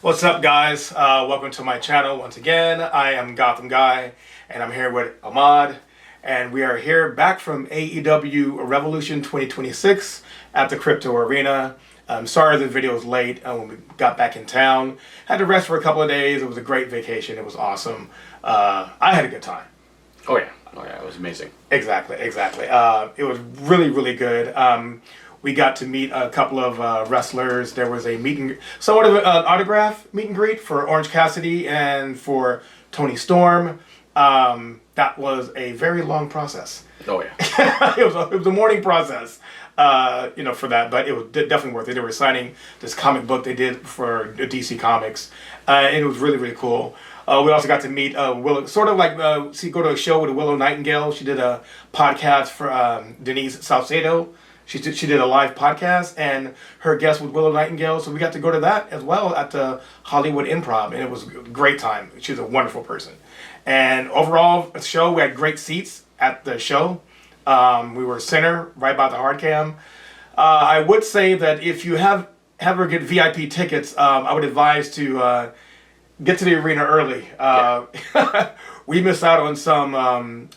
What's up, guys? Welcome to my channel once again. I am Gotham Guy, and I'm here with Ahmad, and we are here back from AEW Revolution 2026 at the Crypto Arena. I'm sorry the video was late when we got back in town. Had to rest for a couple of days. It was a great vacation. It was awesome. I had a good time. Oh yeah, it was amazing. Exactly. It was really good. We got to meet a couple of wrestlers. There was a somewhat of an autograph meet and greet for Orange Cassidy and for Tony Storm. That was a very long process. Oh yeah, it was a morning process, for that, but it was definitely worth it. They were signing this comic book they did for DC Comics, and it was really cool. We also got to meet Willow, sort of like go to a show with Willow Nightingale. She did a podcast for Denise Salcedo. She did a live podcast, and her guest was Willow Nightingale, so we got to go to that as well at the Hollywood Improv, and it was a great time. She's a wonderful person. And overall, the show, we had great seats at the show. We were center, right by the hard cam. I would say that if you ever get VIP tickets, I would advise to get to the arena early. We missed out on some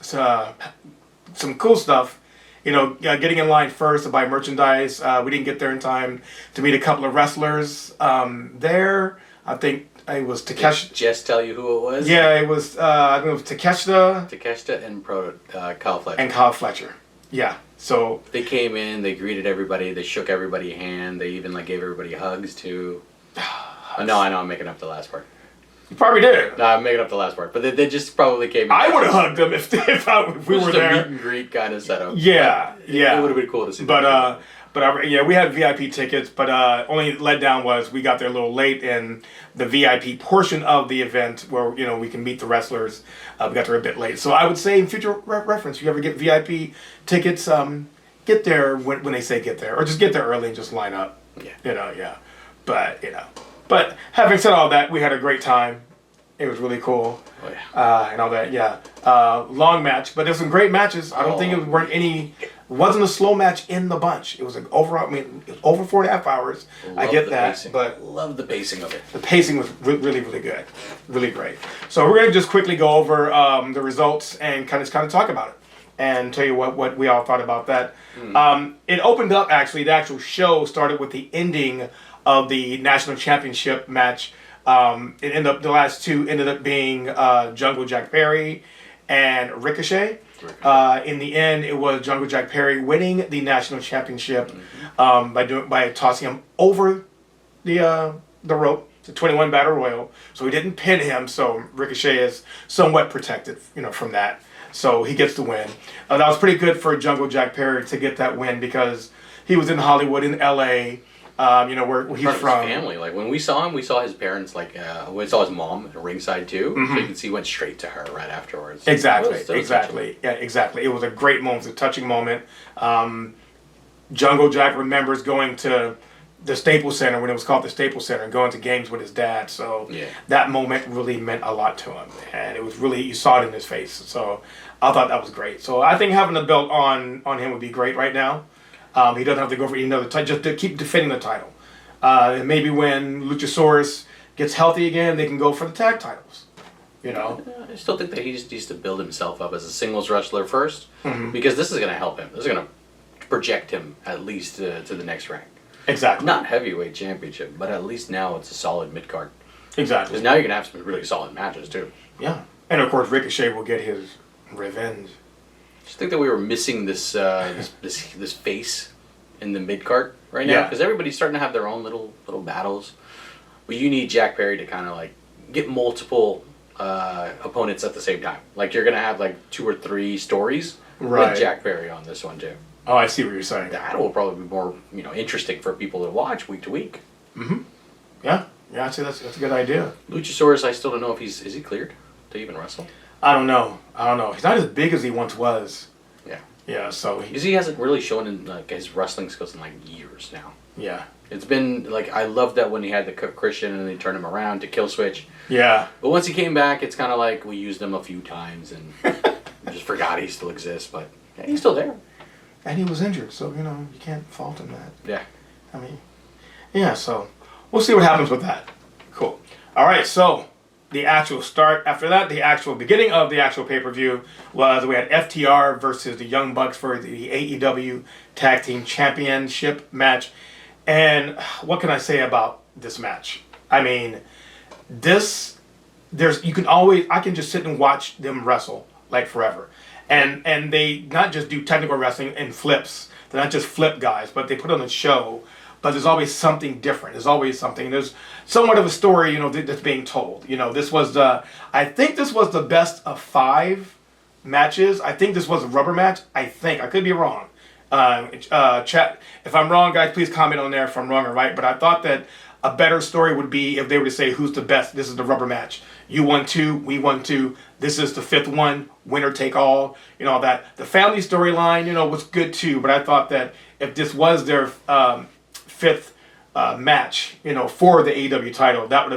cool stuff. Getting in line first to buy merchandise. We didn't get there in time to meet a couple of wrestlers there. I think it was Takeshita. Just tell you who it was? Yeah, it was, I think it was Takeshita. Takeshita and Kyle Fletcher. And Kyle Fletcher. Yeah, so. They came in, they greeted everybody, they shook everybody's hand, they even gave everybody hugs too. No, I know, I'm making up the last part. You probably did. No, I'm making up the last part. But they just probably came in. I would have hugged them if we were there. Just a meet and greet kind of setup. Yeah. It would have been cool to see. But we had VIP tickets, but only letdown was we got there a little late, and the VIP portion of the event where we can meet the wrestlers, we got there a bit late. So I would say in future reference, if you ever get VIP tickets, get there when they say get there, or just get there early and just line up. Yeah. But having said all that, we had a great time. It was really cool. Oh yeah. And all that, yeah. Long match, but there's some great matches. I don't think it wasn't a slow match in the bunch. It was it was over 4.5 hours. I get that, pacing. but love the pacing of it. The pacing was really good, really great. So we're gonna just quickly go over the results and kind of talk about it and tell you what we all thought about that. It opened up actually. The actual show started with the ending of the national championship match. The last two ended up being Jungle Jack Perry and Ricochet. In the end, it was Jungle Jack Perry winning the national championship by tossing him over the rope. It's a 21 battle royal, so he didn't pin him. So Ricochet is somewhat protected, from that. So he gets the win. That was pretty good for Jungle Jack Perry to get that win because he was in Hollywood, in LA. Where he's from. His family. Like when we saw him, we saw his parents. We saw his mom at ringside too. Mm-hmm. So you can see he went straight to her right afterwards. Exactly. Yeah, exactly. It was a great moment, a touching moment. Jungle Jack remembers going to the Staples Center when it was called the Staples Center and going to games with his dad. So that moment really meant a lot to him, and it was really, you saw it in his face. So I thought that was great. So I think having the belt on him would be great right now. He doesn't have to go for another title, just to keep defending the title. And maybe when Luchasaurus gets healthy again, they can go for the tag titles. I still think that he just needs to build himself up as a singles wrestler first, because this is going to help him. This is going to project him at least to the next rank. Exactly. Not heavyweight championship, but at least now it's a solid mid card. Exactly. Because now you're going to have some really solid matches too. Yeah, and of course Ricochet will get his revenge. I just think that we were missing this this face in the mid card right now, because everybody's starting to have their own little battles. But you need Jack Perry to kind of get multiple opponents at the same time. Like you're gonna have 2 or 3 stories with Jack Perry on this one too. Oh, I see what you're saying. That will probably be more interesting for people to watch week to week. Yeah, I'd say that's a good idea. Luchasaurus, I still don't know if is he cleared to even wrestle. I don't know. He's not as big as he once was. Yeah, so because he hasn't really shown in his wrestling skills in years now. Yeah, it's been I loved that when he had the Christian and they turned him around to Kill Switch. Yeah, but once he came back, it's kind of we used him a few times and we just forgot he still exists. But he's still there, and he was injured, so you can't fault him that. Yeah, I mean, yeah. So we'll see what happens with that. Cool. All right, so the actual start after that, the actual beginning of the actual pay-per-view was we had FTR versus the Young Bucks for the AEW Tag Team Championship match. And what can I say about this match? I mean, I can just sit and watch them wrestle like forever. And they not just do technical wrestling and flips. They're not just flip guys, but they put on a show. But there's always something different. There's always something. There's somewhat of a story, that's being told. I think this was the best of 5 matches. I think this was a rubber match. I could be wrong. Chat, if I'm wrong, guys, please comment on there if I'm wrong or right. But I thought that a better story would be if they were to say who's the best. This is the rubber match. You won 2, we won 2. This is the 5th one, winner take all. That the family storyline, was good too. But I thought that if this was their 5th match, for the AEW title, that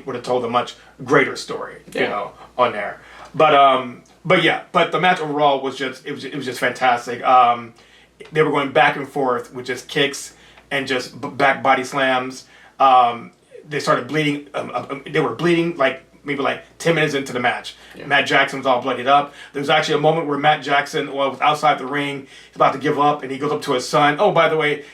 would have told a much greater story, on there. But the match overall was just fantastic. They were going back and forth with just kicks and just back body slams. They started bleeding. They were bleeding maybe 10 minutes into the match. Yeah. Matt Jackson's all bloodied up. There was actually a moment where Matt Jackson was outside the ring. He's about to give up, and he goes up to his son. Oh, by the way,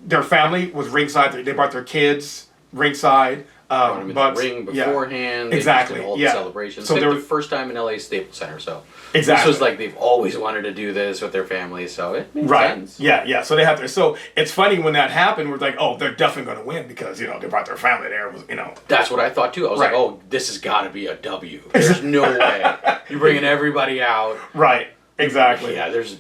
their family was ringside. They brought their kids ringside. Brought him in the ring beforehand. Yeah. Exactly. All the celebrations. So they were the first time in LA Staples Center. So exactly. This was they've always wanted to do this with their family. So it made sense. Yeah. So they have to. So it's funny when that happened. We're like, oh, they're definitely going to win because they brought their family there. That's what I thought too. I was like, oh, this has got to be a W. There's no way you're bringing everybody out. Right. Exactly. Yeah. There's.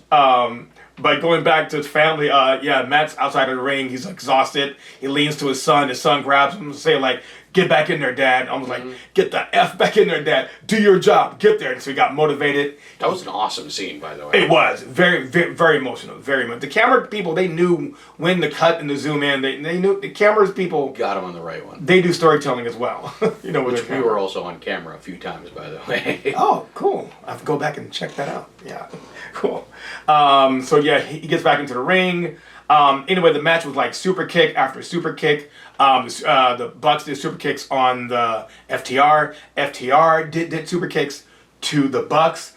But going back to his family, Matt's outside of the ring. He's exhausted. He leans to his son. His son grabs him and say, get back in there, Dad. I was like, get the F back in there, Dad. Do your job. Get there. And so he got motivated. That was an awesome scene, by the way. It was. Very, very, very emotional. Very much. The camera people, they knew when to cut and to zoom in. They knew the cameras people. Got him on the right one. They do storytelling as well. Which we were also on camera a few times, by the way. Oh, cool. I have to go back and check that out. Yeah. Cool. He gets back into the ring. Anyway, the match was super kick after super kick. The Bucks did super kicks on the FTR. FTR did super kicks to the Bucks.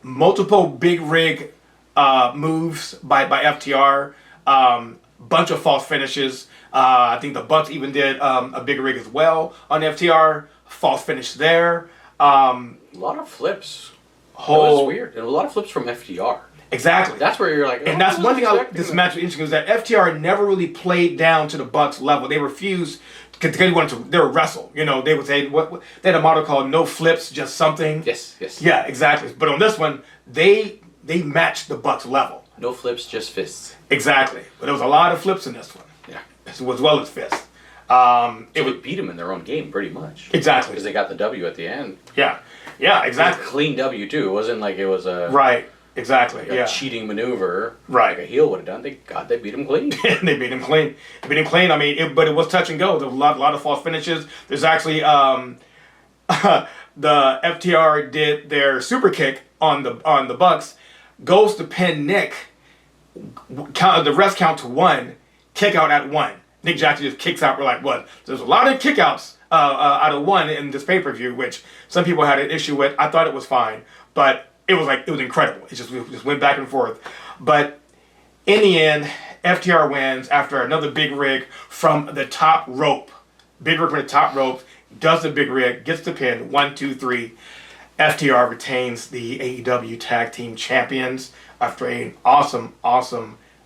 Multiple big rig moves by FTR. Bunch of false finishes. I think the Bucks even did a big rig as well on FTR. False finish there. A lot of flips. That was weird. And a lot of flips from FTR. Exactly. That's where you're like, and that's one thing this match was interesting is that FTR never really played down to the Bucks level. They refused because they were wrestle. They would say they had a motto called "No flips, just something." Yes. Yeah, exactly. But on this one, they matched the Bucks level. No flips, just fists. Exactly. But there was a lot of flips in this one. Yeah. As well as fists. It would beat them in their own game pretty much. Exactly. Because they got the W at the end. Yeah, exactly. It was a clean W too. It wasn't like it was a right. Exactly. a cheating maneuver. Right. Like a heel would have done. They beat him clean. They beat him clean. I mean, but it was touch and go. There was a lot of false finishes. There's actually the FTR did their super kick on the Bucks, goes to pin Nick. The rest count to 1, kick out at 1. Nick Jackson just kicks out. We're like, what? There's a lot of kickouts out of 1 in this pay-per-view, which some people had an issue with. I thought it was fine, but it was incredible. We just went back and forth. But in the end, FTR wins after another big rig from the top rope. Big rig from the top rope, does the big rig, gets the pin, 1, 2, 3. FTR retains the AEW Tag Team Champions after an awesome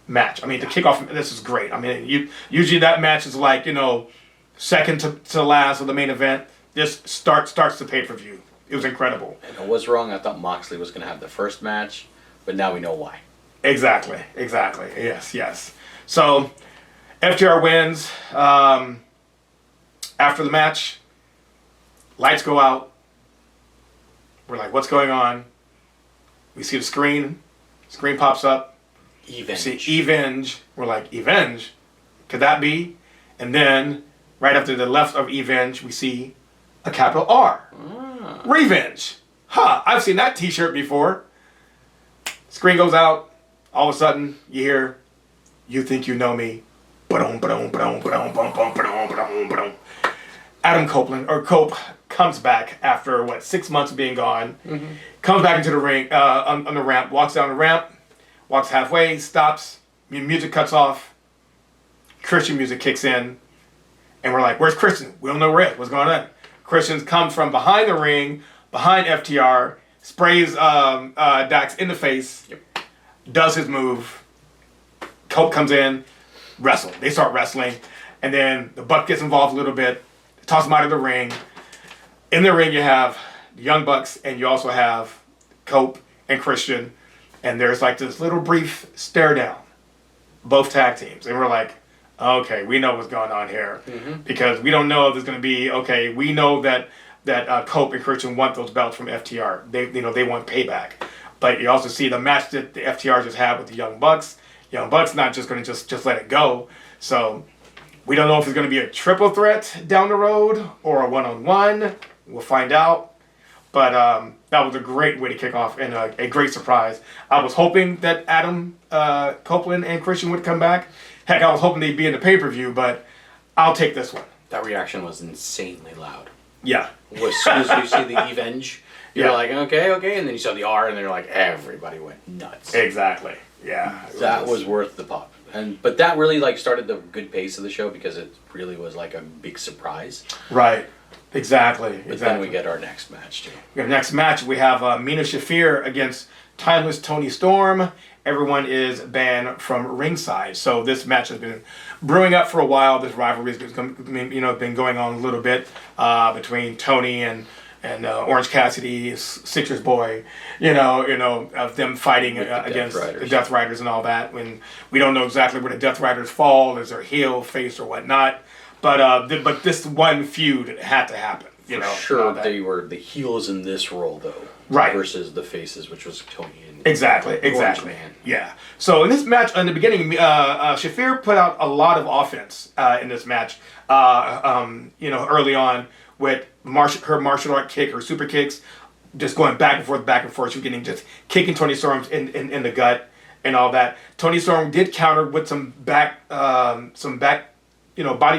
match. I mean, the kickoff, this is great. I mean, usually that match is second to last of the main event. This starts the pay-per-view. It was incredible. And I was wrong. I thought Moxley was going to have the first match, but now we know why. Exactly. Yes. So, FTR wins. After the match, lights go out. We're like, what's going on? We see the screen. Screen pops up. Evenge. We see Evenge. We're like, Evenge? Could that be? And then, right after the left of Evenge, we see a capital R. Revenge. I've seen that t-shirt before. Screen goes out. All of a sudden, you hear, "You think you know me? Adam Copeland, or Cope, comes back after, 6 months of being gone. Comes back into the ring, on the ramp, walks down the ramp, walks halfway, stops, music cuts off, Christian music kicks in, and we're like, where's Christian? We don't know where it is. What's going on? Christian comes from behind the ring, behind FTR, sprays Dax in the face, does his move. Cope comes in, wrestle. They start wrestling, and then the Buck gets involved a little bit, toss him out of the ring. In the ring, you have the Young Bucks, and you also have Cope and Christian, and there's like this little brief stare down, both tag teams, and we're like, okay, we know what's going on here, because we don't know if there's going to be, okay, we know that Cope and Christian want those belts from FTR. They want payback, but you also see the match that the FTR just had with the Young Bucks. Young Bucks not just going to just let it go, so we don't know if it's going to be a triple threat down the road or a one-on-one. We'll find out. But that was a great way to kick off and a great surprise. I was hoping that Adam Copeland and Christian would come back. Heck, I was hoping they'd be in the pay-per-view, but I'll take this one. That reaction was insanely loud. Yeah. As soon as you see the Evenge, you're like, okay, and then you saw the R, and they're like, everybody went nuts. Exactly. Yeah. That was worth the pop. But that really started the good pace of the show, because it really was like a big surprise. Right. Exactly. But then we get our next match too. Next match, we have Mina Shafir against Timeless Toni Storm. Everyone is banned from ringside. So this match has been brewing up for a while. This rivalry has been going on a little bit between Tony and Orange Cassidy, Citrus Boy, of them fighting against the Death Riders and all that. When we don't know exactly where the Death Riders fall, is there heel, face, or whatnot. But this one feud had to happen. For sure, they were the heels in this role, though. Right. Versus the faces, which was Tony and Exactly. Man. Yeah. So in this match, in the beginning, Shafir put out a lot of offense in this match. Early on with her martial art kick, her super kicks, just going back and forth. She was just kicking Toni Storm in the gut and all that. Toni Storm did counter with some back body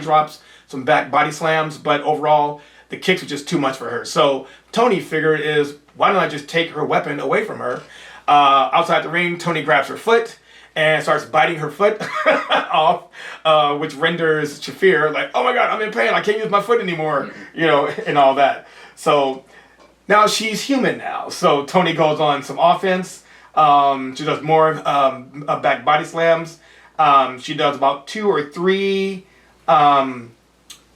drops, some back body slams, but overall the kicks were just too much for her. So Toni figured why don't I just take her weapon away from her? Outside the ring, Toni grabs her foot and starts biting her foot off, which renders Shafir like, oh my God, I'm in pain. I can't use my foot anymore, and all that. So now she's human now. So Toni goes on some offense. She does more back body slams. She does about 2 or 3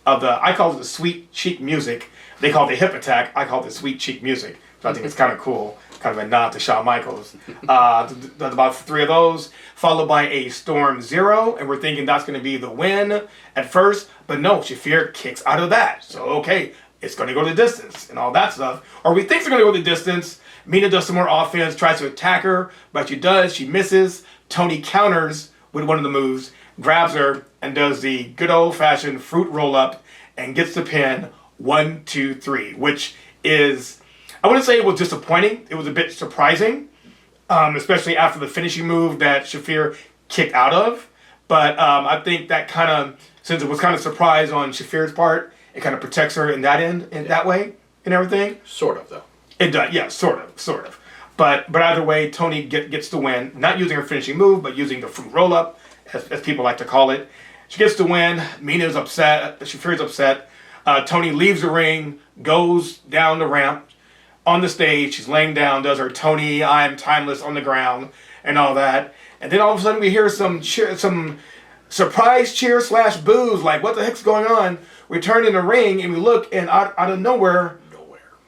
I call it the sweet cheek music. They call it the hip attack. I call it the sweet cheek music. So I think it's kind of cool. Kind of a nod to Shawn Michaels. Does about 3 of those, followed by a Storm Zero, and we're thinking that's going to be the win at first, but no, Shafir kicks out of that. So okay, it's going to go the distance and all that stuff. Or we think it's going to go the distance. Mina does some more offense, tries to attack her, but she misses. Toni counters with one of the moves, grabs her, and does the good old-fashioned fruit roll-up and gets the pin 1, 2, 3, which is, I wouldn't say it was disappointing. It was a bit surprising, especially after the finishing move that Shafir kicked out of. But I think that kind of, since it was kind of surprise on Shafir's part, it kind of protects her in that way and everything. Sort of, though. It does, yeah, sort of. But either way, Toni gets the win, not using her finishing move, but using the fruit roll-up, as people like to call it. She gets the win. Mina's upset. Shafir's upset. Toni leaves the ring, goes down the ramp. On the stage, she's laying down, does her Toni, I'm timeless on the ground, and all that. And then all of a sudden we hear some surprise cheer / boos, like, what the heck's going on? We turn in the ring and we look, and out of nowhere,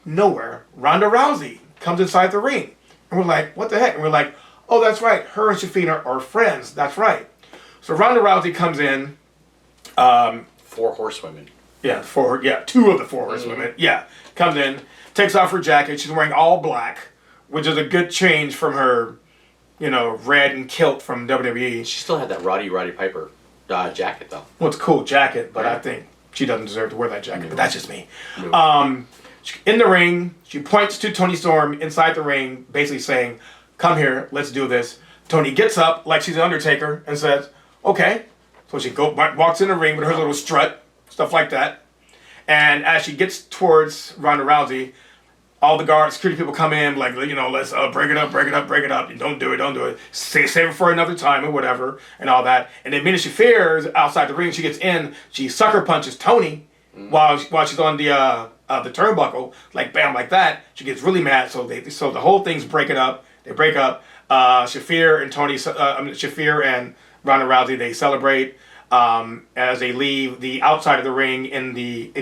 Ronda Rousey comes inside the ring. And we're like, what the heck? And we're like, oh, that's right, her and Shafir are friends, that's right. So Ronda Rousey comes in. 4 horsewomen. Yeah, 2 of the 4 horsewomen. Yeah, comes in, takes off her jacket. She's wearing all black, which is a good change from her, red and kilt from WWE. She still had that Roddy Piper jacket, though. Well, it's a cool jacket, but I think she doesn't deserve to wear that jacket. But that's just me. No. In the ring, she points to Toni Storm inside the ring, basically saying, come here, let's do this. Toni gets up like she's an Undertaker and says, okay, So she walks in the ring with her little strut, stuff like that. And as she gets towards Ronda Rousey, all the guards, security people come in, like, let's break it up, break it up, break it up. Don't do it. Save it for another time or whatever, and all that. And then Mina Shafir is outside the ring. She gets in. She sucker punches Tony while she's on the turnbuckle, like bam, like that. She gets really mad. So the whole thing's breaking up. They break up. Shafir and Ronda Rousey, they celebrate as they leave the outside of the ring in the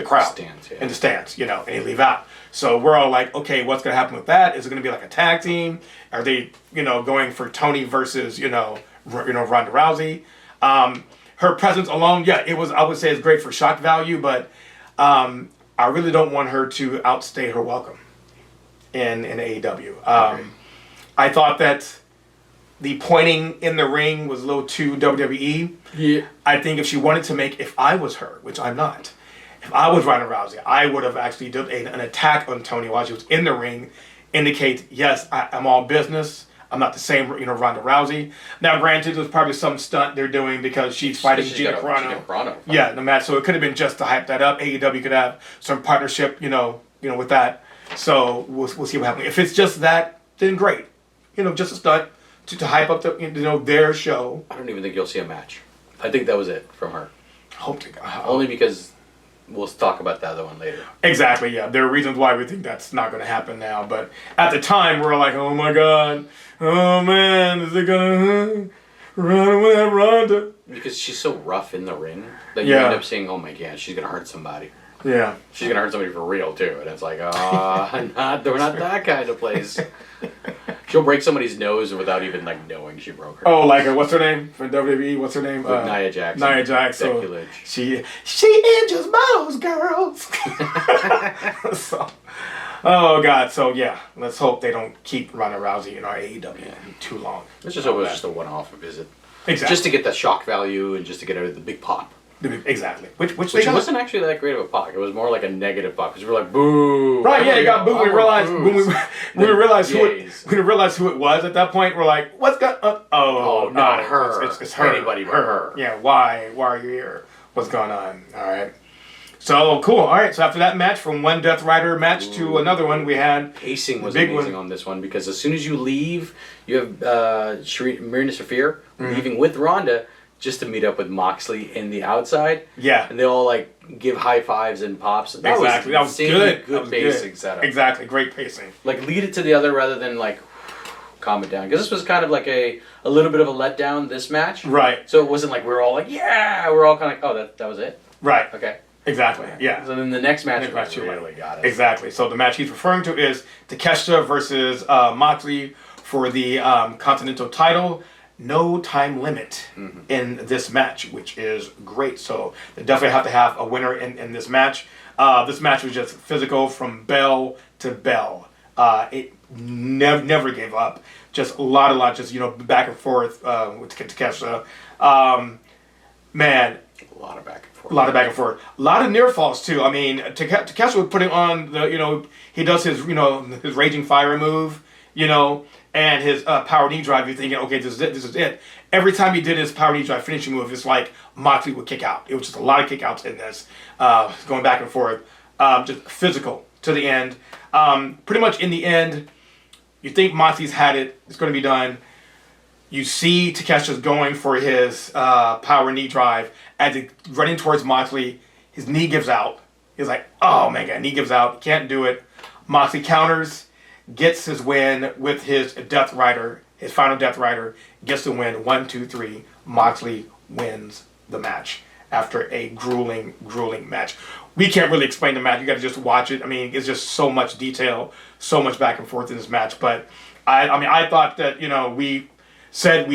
crowd, stands, in the stands, and they leave out. So we're all like, okay, what's going to happen with that? Is it going to be like a tag team? Are they, going for Tony versus, Ronda Rousey? Her presence alone, yeah, I would say it's great for shock value, but I really don't want her to outstay her welcome in AEW. I thought that the pointing in the ring was a little too WWE. Yeah. I think if she wanted to if I was her, which I'm not, if I was Ronda Rousey, I would have actually done an attack on Tony while she was in the ring, indicate, yes, I'm all business. I'm not the same, Ronda Rousey. Now, granted, there's probably some stunt they're doing because she's fighting Gina Carano. Yeah, no matter. So it could have been just to hype that up. AEW could have some partnership, with that. So we'll see what happens. If it's just that, then great. Just a stunt to hype up their show. I don't even think you'll see a match. I think that was it from her. Hope to God. Only because we'll talk about the other one later. Exactly, yeah. There are reasons why we think that's not going to happen now. But at the time, we're like, oh my God. Oh man, is it going to run away at Ronda? Because she's so rough in the ring that you end up saying, oh my God, she's going to hurt somebody. Yeah. She's going to hurt somebody for real, too. And it's like, we're not that kind of place. She'll break somebody's nose without even, knowing she broke her. Oh, what's her name from WWE? What's her name? Nia Jax. Nia Jax. So she injures most girls. So, oh, God. So, yeah. Let's hope they don't keep Ronda Rousey in our AEW too long. Let's just hope it was just a one-off visit. Exactly. Just to get the shock value and just to get out of the big pop. Exactly. Which wasn't actually that great of a pop. It was more like a negative pop because we were like, boo. Right, yeah, you got boo. We realized when we realized who it was at that point. We're like, what's got? Oh, not her. It's her. Anybody but her. Yeah. Why are you here? What's going on? All right. So cool. All right. So after that match, from one Death Rider match to another one, we had pacing was amazing on this one because as soon as you leave, you have Marina Shafir leaving with Ronda. Just to meet up with Moxley in the outside. Yeah. And they all give high fives and pops. That was good. Good pacing setup. Exactly. Great pacing. Lead it to the other rather than calm it down. Because this was kind of a little bit of a letdown, this match. Right. So it wasn't like we were all yeah. We're all kind of that was it. Right. Okay. Exactly. Yeah. So then the next match really got it. Exactly. So the match he's referring to is Takeshita versus Moxley for the Continental title. No time limit in this match, which is great. So they definitely have to have a winner in this match. This match was just physical from bell to bell. It never gave up. Just a lot, just back and forth with Takeshita. Man, a lot of back and forth. A lot of back and forth. A lot of near falls too. I mean, Takeshita was putting on the he does his his Raging Fire move, and his power knee drive. You're thinking, okay, this is it. Every time he did his power knee drive finishing move, it's like Moxley would kick out. It was just a lot of kick outs in this, going back and forth, just physical to the end. Pretty much in the end, you think Moxley's had it. It's going to be done. You see Takeshita's going for his power knee drive as he's running towards Moxley. His knee gives out. He's like, oh my God, knee gives out. He can't do it. Moxley counters. Gets his win with his Death Rider, his final Death Rider, gets the win, 1, 2, 3. Moxley wins the match after a grueling match. We can't really explain the match. You got to just watch it. I mean, it's just so much detail, so much back and forth in this match. But I thought that we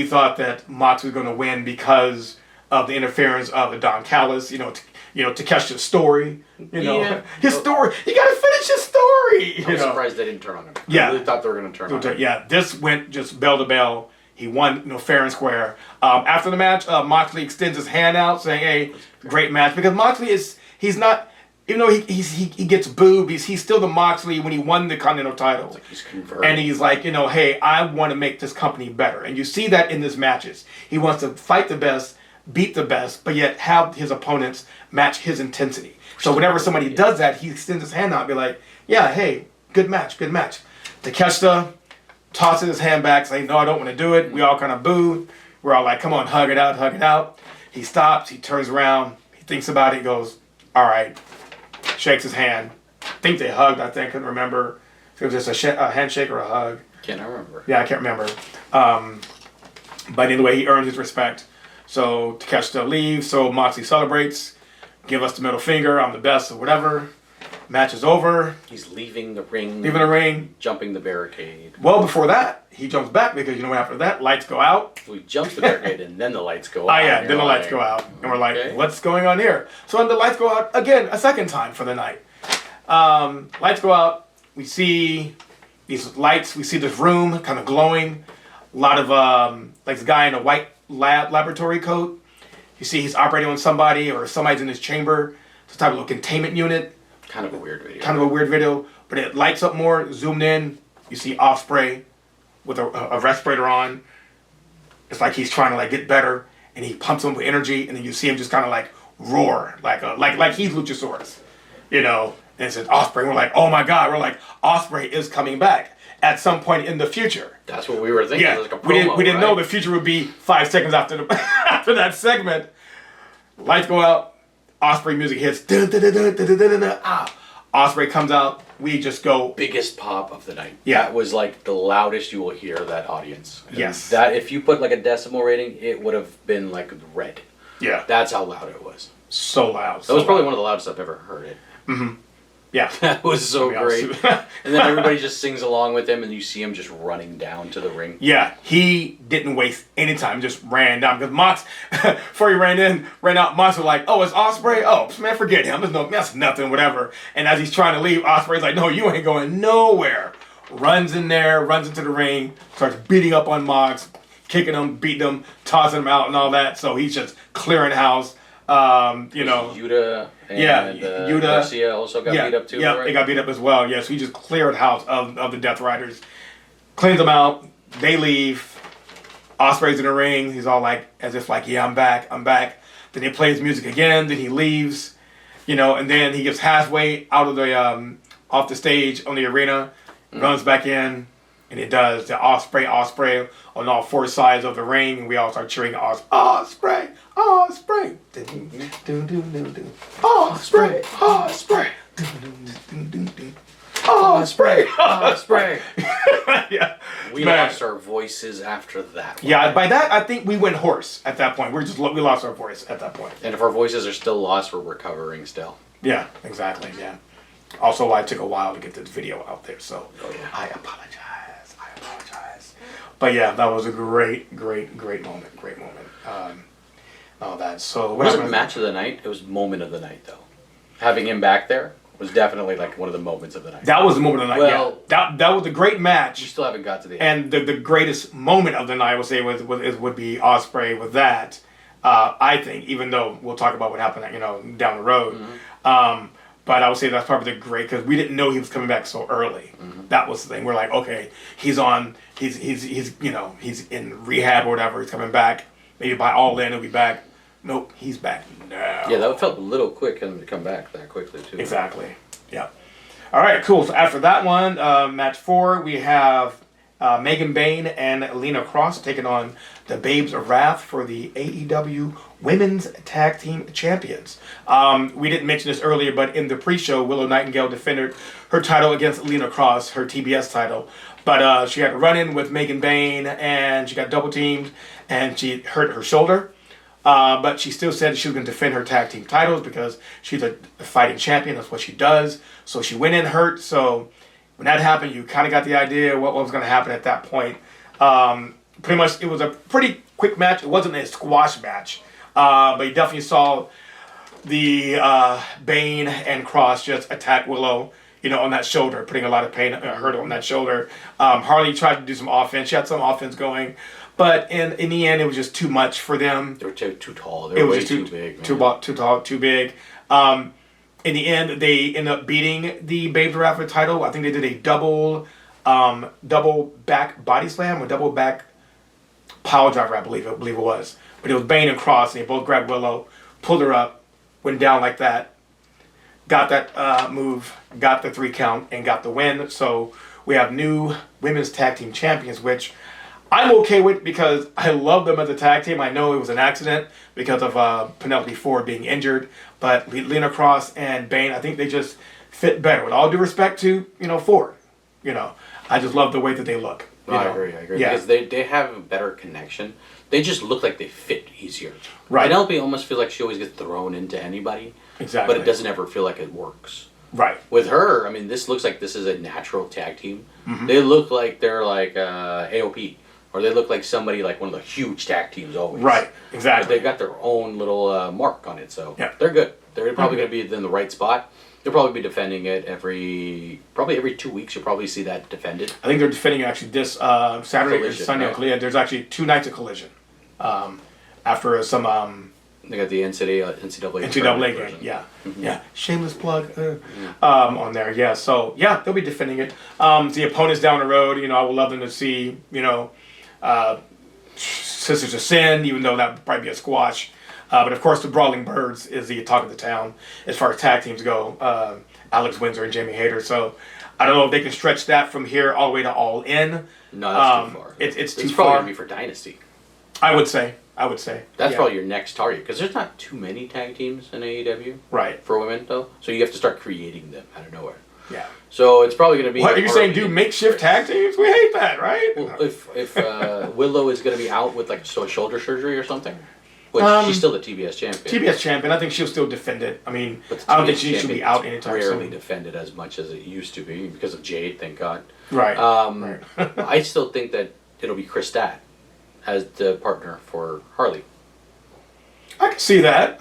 thought that Moxley was going to win because of the interference of the Don Callis. Takeshita's story. His story. You got to finish his story. I'm surprised they didn't turn on him. Yeah. I really thought they were going to turn on him. Yeah, this went just bell to bell. He won, fair and square. After the match, Moxley extends his hand out, saying, "Hey, great match." Because Moxley he's not, even though he gets booed, he's still the Moxley when he won the Continental title. It's like he's converted. And he's like, hey, I want to make this company better. And you see that in his matches. He wants to fight the best, beat the best, but yet have his opponents match his intensity. So whenever somebody does that, he extends his hand out and be like, yeah, hey, good match, good match. Takeshita tosses his hand back, saying, no, I don't want to do it. We all kind of boo. We're all like, come on, hug it out, hug it out. He stops, he turns around, he thinks about it, he goes, all right, shakes his hand. I think they hugged, I couldn't remember if it was just a handshake or a hug. Can't remember. Yeah, I can't remember. But anyway, he earned his respect. So Takeshita leaves, so Moxley celebrates, give us the middle finger, I'm the best or whatever. Match is over. He's leaving the ring. Leaving the ring. Jumping the barricade. Well, before that, he jumps back because you know what after that? Lights go out. So he jumps the barricade and then the lights go Oh out. yeah, then the lights go out. And we're like, what's going on here? So then the lights go out again, a second time for the night. Lights go out. We see these lights. We see this room kind of glowing. A lot of, like this guy in a white laboratory coat. You see he's operating on somebody or somebody's in his chamber. It's a type of containment unit. Kind of a weird video. Kind of a weird video, but it lights up more, zoomed in. You see Ospreay with a respirator on. It's like he's trying to like get better, and he pumps him with energy, and then you see him just kind of like roar, like he's Luchasaurus, you know. And it says Ospreay. We're like, oh my god, we're like Ospreay is coming back at some point in the future. That's what we were thinking. Yeah, like a promo, we didn't know the future would be 5 seconds after the after that segment. Lights go out. Ospreay music hits. Ospreay comes out. We just go. Biggest pop of the night. Yeah. That was like the loudest you will hear that audience. And yes. That if you put like a decimal rating, it would have been like red. Yeah. That's how loud it was. So loud. That was probably one of the loudest I've ever heard it. Mm-hmm. Yeah. That was so great. And then everybody just sings along with him, and you see him just running down to the ring. Yeah, he didn't waste any time, just ran down. Because Mox, before he ran out, Mox was like, oh, it's Ospreay? Oh, man, forget him. That's nothing, whatever. And as he's trying to leave, Ospreay's like, no, you ain't going nowhere. Runs in there, runs into the ring, starts beating up on Mox, kicking him, beating him, tossing him out and all that. So he's just clearing house. You know. Yuta and Yuta. Garcia also got beat up too, yeah, right? they got beat up as well. Yes, he just cleared house of the Death Riders. Cleans them out. They leave. Ospreay's in the ring. He's all like, as if like, yeah, I'm back. Then he plays music again. Then he leaves. You know, and then he gets halfway out of the off the stage on the arena, runs back in, and it does the Ospreay on all 4 sides of the ring, and we all start cheering Ospreay. Ospreay. Ospreay. Ospreay. Yeah. We lost our voices after that one. Yeah, by that I think we went hoarse at that point. We lost our voice at that point. And if our voices are still lost, we're recovering still. Yeah, exactly. Yeah. Also, I took a while to get this video out there, so I apologize. But yeah, that was a great moment. Great moment. All that. So it wasn't match of the night. It was moment of the night, though. Having him back there was definitely like one of the moments of the night. That was the moment of the night. Well, yeah. That was a great match. You still haven't got to the end. And the greatest moment of the night, I would say, would be Ospreay with that. I think, even though we'll talk about what happened, down the road. Mm-hmm. But I would say that's probably the great, because we didn't know he was coming back so early. Mm-hmm. That was the thing. We're like, okay, he's in rehab or whatever. He's coming back. Maybe by All In he'll be back. Nope, he's back now. Yeah, that felt a little quick for him to come back that quickly too. Exactly. Yeah. All right, cool. So after that one, match 4, we have Megan Bayne and Lena Cross taking on the Babes of Wrath for the AEW Women's Tag Team Champions. We didn't mention this earlier, but in the pre-show, Willow Nightingale defended her title against Lena Cross, her TBS title. But she had a run-in with Megan Bayne, and she got double-teamed, and she hurt her shoulder. But she still said she was going to defend her tag team titles because she's a fighting champion. That's what she does. So she went in hurt. So when that happened, you kind of got the idea what was going to happen at that point. Pretty much, it was a pretty quick match. It wasn't a squash match. But you definitely saw the Bane and Cross just attack Willow, on that shoulder, putting a lot of pain, hurt on that shoulder. Harley tried to do some offense. She had some offense going. But in the end, it was just too much for them. They were too tall. They were way too big. Man. Too tall, too big. In the end, they ended up beating the Babes of Wrath title. I think they did a double back body slam or double back pile driver, I believe it was. but it was Bane and Cross, and they both grabbed Willow, pulled her up, went down like that, got that move, got the 3 count, and got the win. So we have new women's tag team champions, which I'm okay with because I love them as a tag team. I know it was an accident because of Penelope Ford being injured, but Lena Cross and Bane, I think they just fit better. With all due respect to, Ford, I just love the way that they look. I agree. Yeah. Because they have a better connection. They just look like they fit easier. Right. Penelope almost feels like she always gets thrown into anybody. Exactly. But it doesn't ever feel like it works. Right. With her, I mean, this looks like this is a natural tag team. Mm-hmm. They look like they're like AOP. Or they look like somebody like one of the huge tag teams always. Right. Exactly. But they've got their own little mark on it, so yeah. they're good. They're probably going to be in the right spot. They'll probably be defending it every 2 weeks. You'll probably see that defended. I think they're defending it actually this Saturday or Sunday on Collision. There's actually 2 nights of Collision. After some They got the NCAA game, yeah. Mm-hmm. Yeah. Shameless plug on there, yeah. So, yeah, they'll be defending it. The opponents down the road, I would love them to see, Sisters of Sin, even though that would probably be a squash. But, of course, the Brawling Birds is the talk of the town as far as tag teams go. Alex Windsor and Jamie Hayter. So, I don't know if they can stretch that from here all the way to All In. No, that's too far. It's too probably far. going to be for Dynasty. I would say. That's probably your next target because there's not too many tag teams in AEW. Right. For women, though. So you have to start creating them out of nowhere. Yeah. So it's probably going to be. What are you saying? Do makeshift tag teams? We hate that, right? Well, if Willow is going to be out with like shoulder surgery or something, which she's still the TBS champion. TBS champion. I think she'll still defend it. I mean, I don't think she should be out anytime soon. Rarely defended as much as it used to be because of Jade. Thank God. Right. Right. I still think that it'll be Chris Stat as the partner for Harley. I can see that.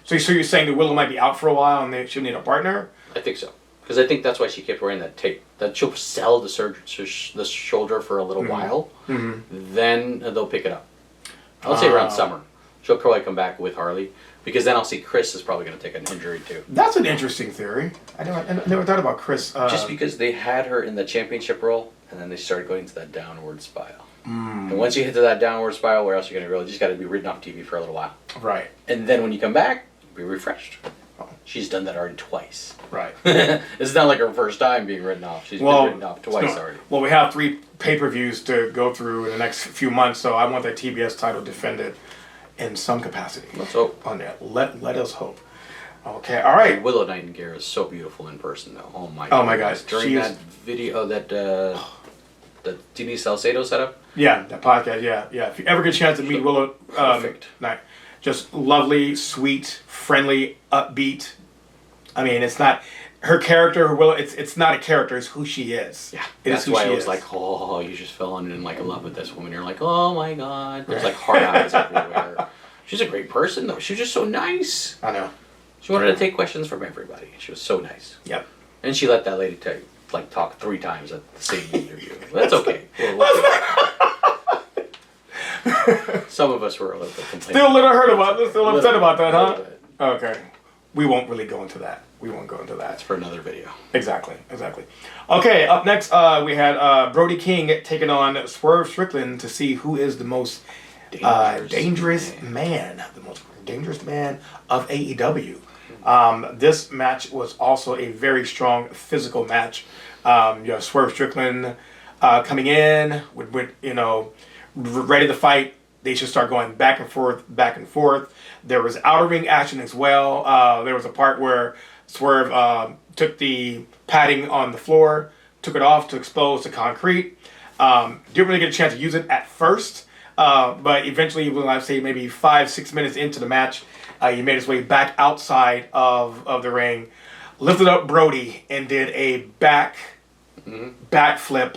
So you're saying that Willow might be out for a while and she'll need a partner? I think so. Because I think that's why she kept wearing that tape. That she'll sell the shoulder for a little while. Mm-hmm. Then they'll pick it up. I'll say around summer. She'll probably come back with Harley. Because then I'll see Chris is probably going to take an injury too. That's an interesting theory. I never thought about Chris. Just because they had her in the championship role and then they started going to that downward spiral. And once you hit to that downward spiral, where else are you going to go? You just got to be ridden off TV for a little while. Right. And then when you come back, be refreshed. Oh. She's done that already twice. Right. It's not like her first time being ridden off. She's been ridden off twice already. Well, we have 3 pay-per-views to go through in the next few months, so I want that TBS title defended in some capacity. Let's hope. On that. Let us hope. Okay, all right. Willow Nightingale is so beautiful in person, though. Oh my God. Oh my gosh. During that video, that Denise Salcedo setup. Yeah, that podcast. Yeah. If you ever get a chance to meet Willow, perfect. Just lovely, sweet, friendly, upbeat. I mean, it's not her character. Her Willow. It's not a character. It's who she is. Yeah, that's why I was like, oh, you just fell in like love with this woman. You're like, oh my God. There's like heart eyes everywhere. She's a great person, though. She was just so nice. I know. She wanted to take questions from everybody. She was so nice. Yep. And she let that lady talk 3 times at the same interview. That's okay. Some of us were a little bit complaining. Still a little hurt about this. Still upset about that, huh? Okay. We won't really go into that. That's for another video. Exactly. Okay, up next we had Brody King taking on Swerve Strickland to see who is the most dangerous man. The most dangerous man of AEW. This match was also a very strong physical match. Swerve Strickland coming in with ready to fight. They should start going back and forth. There was outer ring action as well. There was a part where Swerve took the padding on the floor, took it off to expose the concrete. Didn't really get a chance to use it at first, but eventually, when I say maybe 5-6 minutes into the match, he made his way back outside of the ring, lifted up Brody, and did a backflip,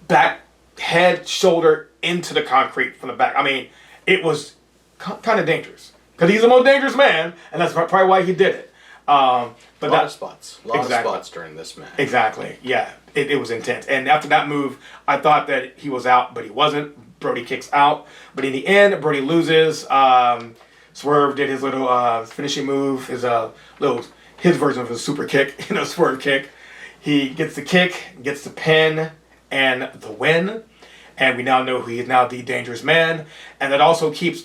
back head, shoulder into the concrete from the back. I mean, it was kind of dangerous because he's the most dangerous man, and that's probably why he did it. But a lot of spots during this match. Exactly. Yeah, it was intense. And after that move, I thought that he was out, but he wasn't. Brody kicks out, but in the end, Brody loses. Swerve did his little finishing move, his version of a super kick, Swerve kick. He gets the kick, gets the pin, and the win. and we now know he is now the Dangerous Man, and that also keeps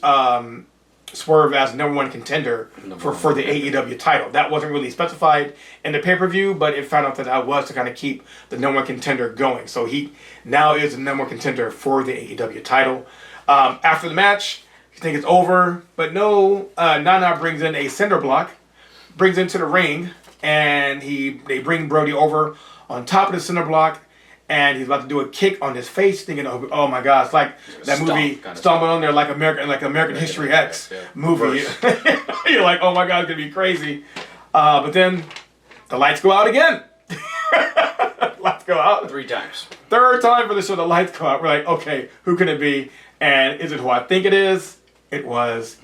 Swerve as #1 contender for the AEW title. That wasn't really specified in the pay-per-view, but it found out that was to kind of keep the #1 contender going. So he now is the #1 contender for the AEW title. After the match, you think it's over, but no, Nana brings in a cinder block, brings into the ring, and they bring Brody over on top of the cinder block, and he's about to do a kick on his face, thinking, "Oh my God!" It's like that movie Stomping on there, like American History X movie. You're like, "Oh my God, it's gonna be crazy," but then the lights go out again. Lights go out 3 times. Third time for the show, the lights go out. We're like, okay, who can it be? And is it who I think it is? It was.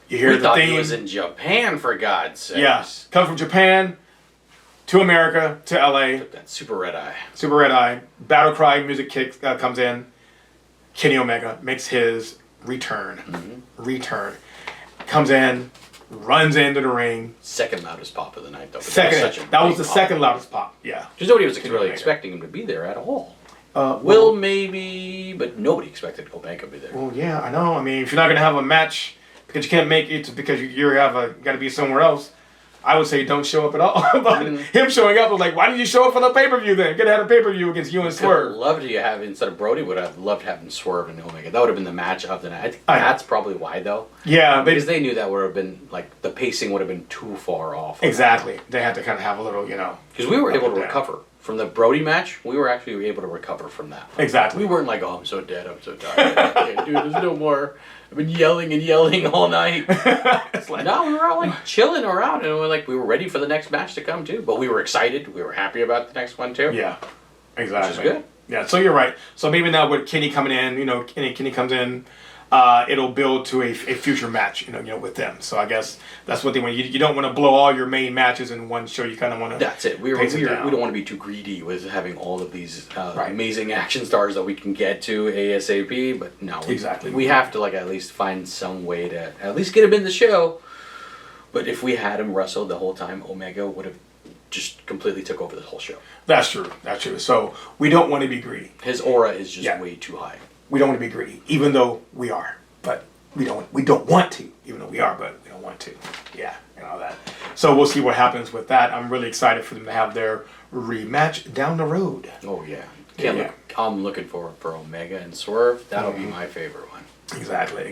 You hear we the thought theme. he was in Japan, for God's sake. Yes, come from Japan to America to LA. That super red eye. Super Red Eye. Battle Cry music kick comes in. Kenny Omega makes his return. Comes in, runs into the ring. Second loudest pop of the night, though. That was the second loudest pop. Yeah. Because nobody was really expecting him to be there at all. Maybe, but nobody expected Omega to be there. Well, yeah, I know. I mean, if you're not gonna have a match because you can't make it because you got to be somewhere else, I would say don't show up at all. But him showing up was like, why didn't you show up for the pay-per-view then? You could have had a pay-per-view against you and Swerve. I'd love to have, instead of Brody, would have loved having Swerve and Omega. That would have been the match of the night. I think that's probably why, though. Yeah. Because they knew that would have been, like, the pacing would have been too far off. Exactly. They had to kind of have a little, Because we were able to recover. From the Brody match, we were actually able to recover from that. Exactly. We weren't like, oh, I'm so dead, I'm so tired. Dude, there's no more. I've been yelling and yelling all night. No, we were all like chilling around, and we were ready for the next match to come too. But we were excited. We were happy about the next one too. Yeah, exactly. Which is good. Yeah, so you're right. So maybe now with Kenny coming in, Kenny comes in, it'll build to a future match, with them. So I guess that's what they want. You don't want to blow all your main matches in one show. You kind of want to. That's it. We don't want to be too greedy with having all of these amazing action stars that we can get to ASAP. But no, we have to at least find some way to at least get him in the show. But if we had him wrestle the whole time, Omega would have just completely took over the whole show. That's true. That's true. So we don't want to be greedy. His aura is just way too high. We don't want to be greedy, even though we are. But we don't want to, even though we are, but we don't want to. Yeah, and all that. So we'll see what happens with that. I'm really excited for them to have their rematch down the road. Oh yeah. I'm looking forward for Omega and Swerve. That'll be my favorite one. Exactly.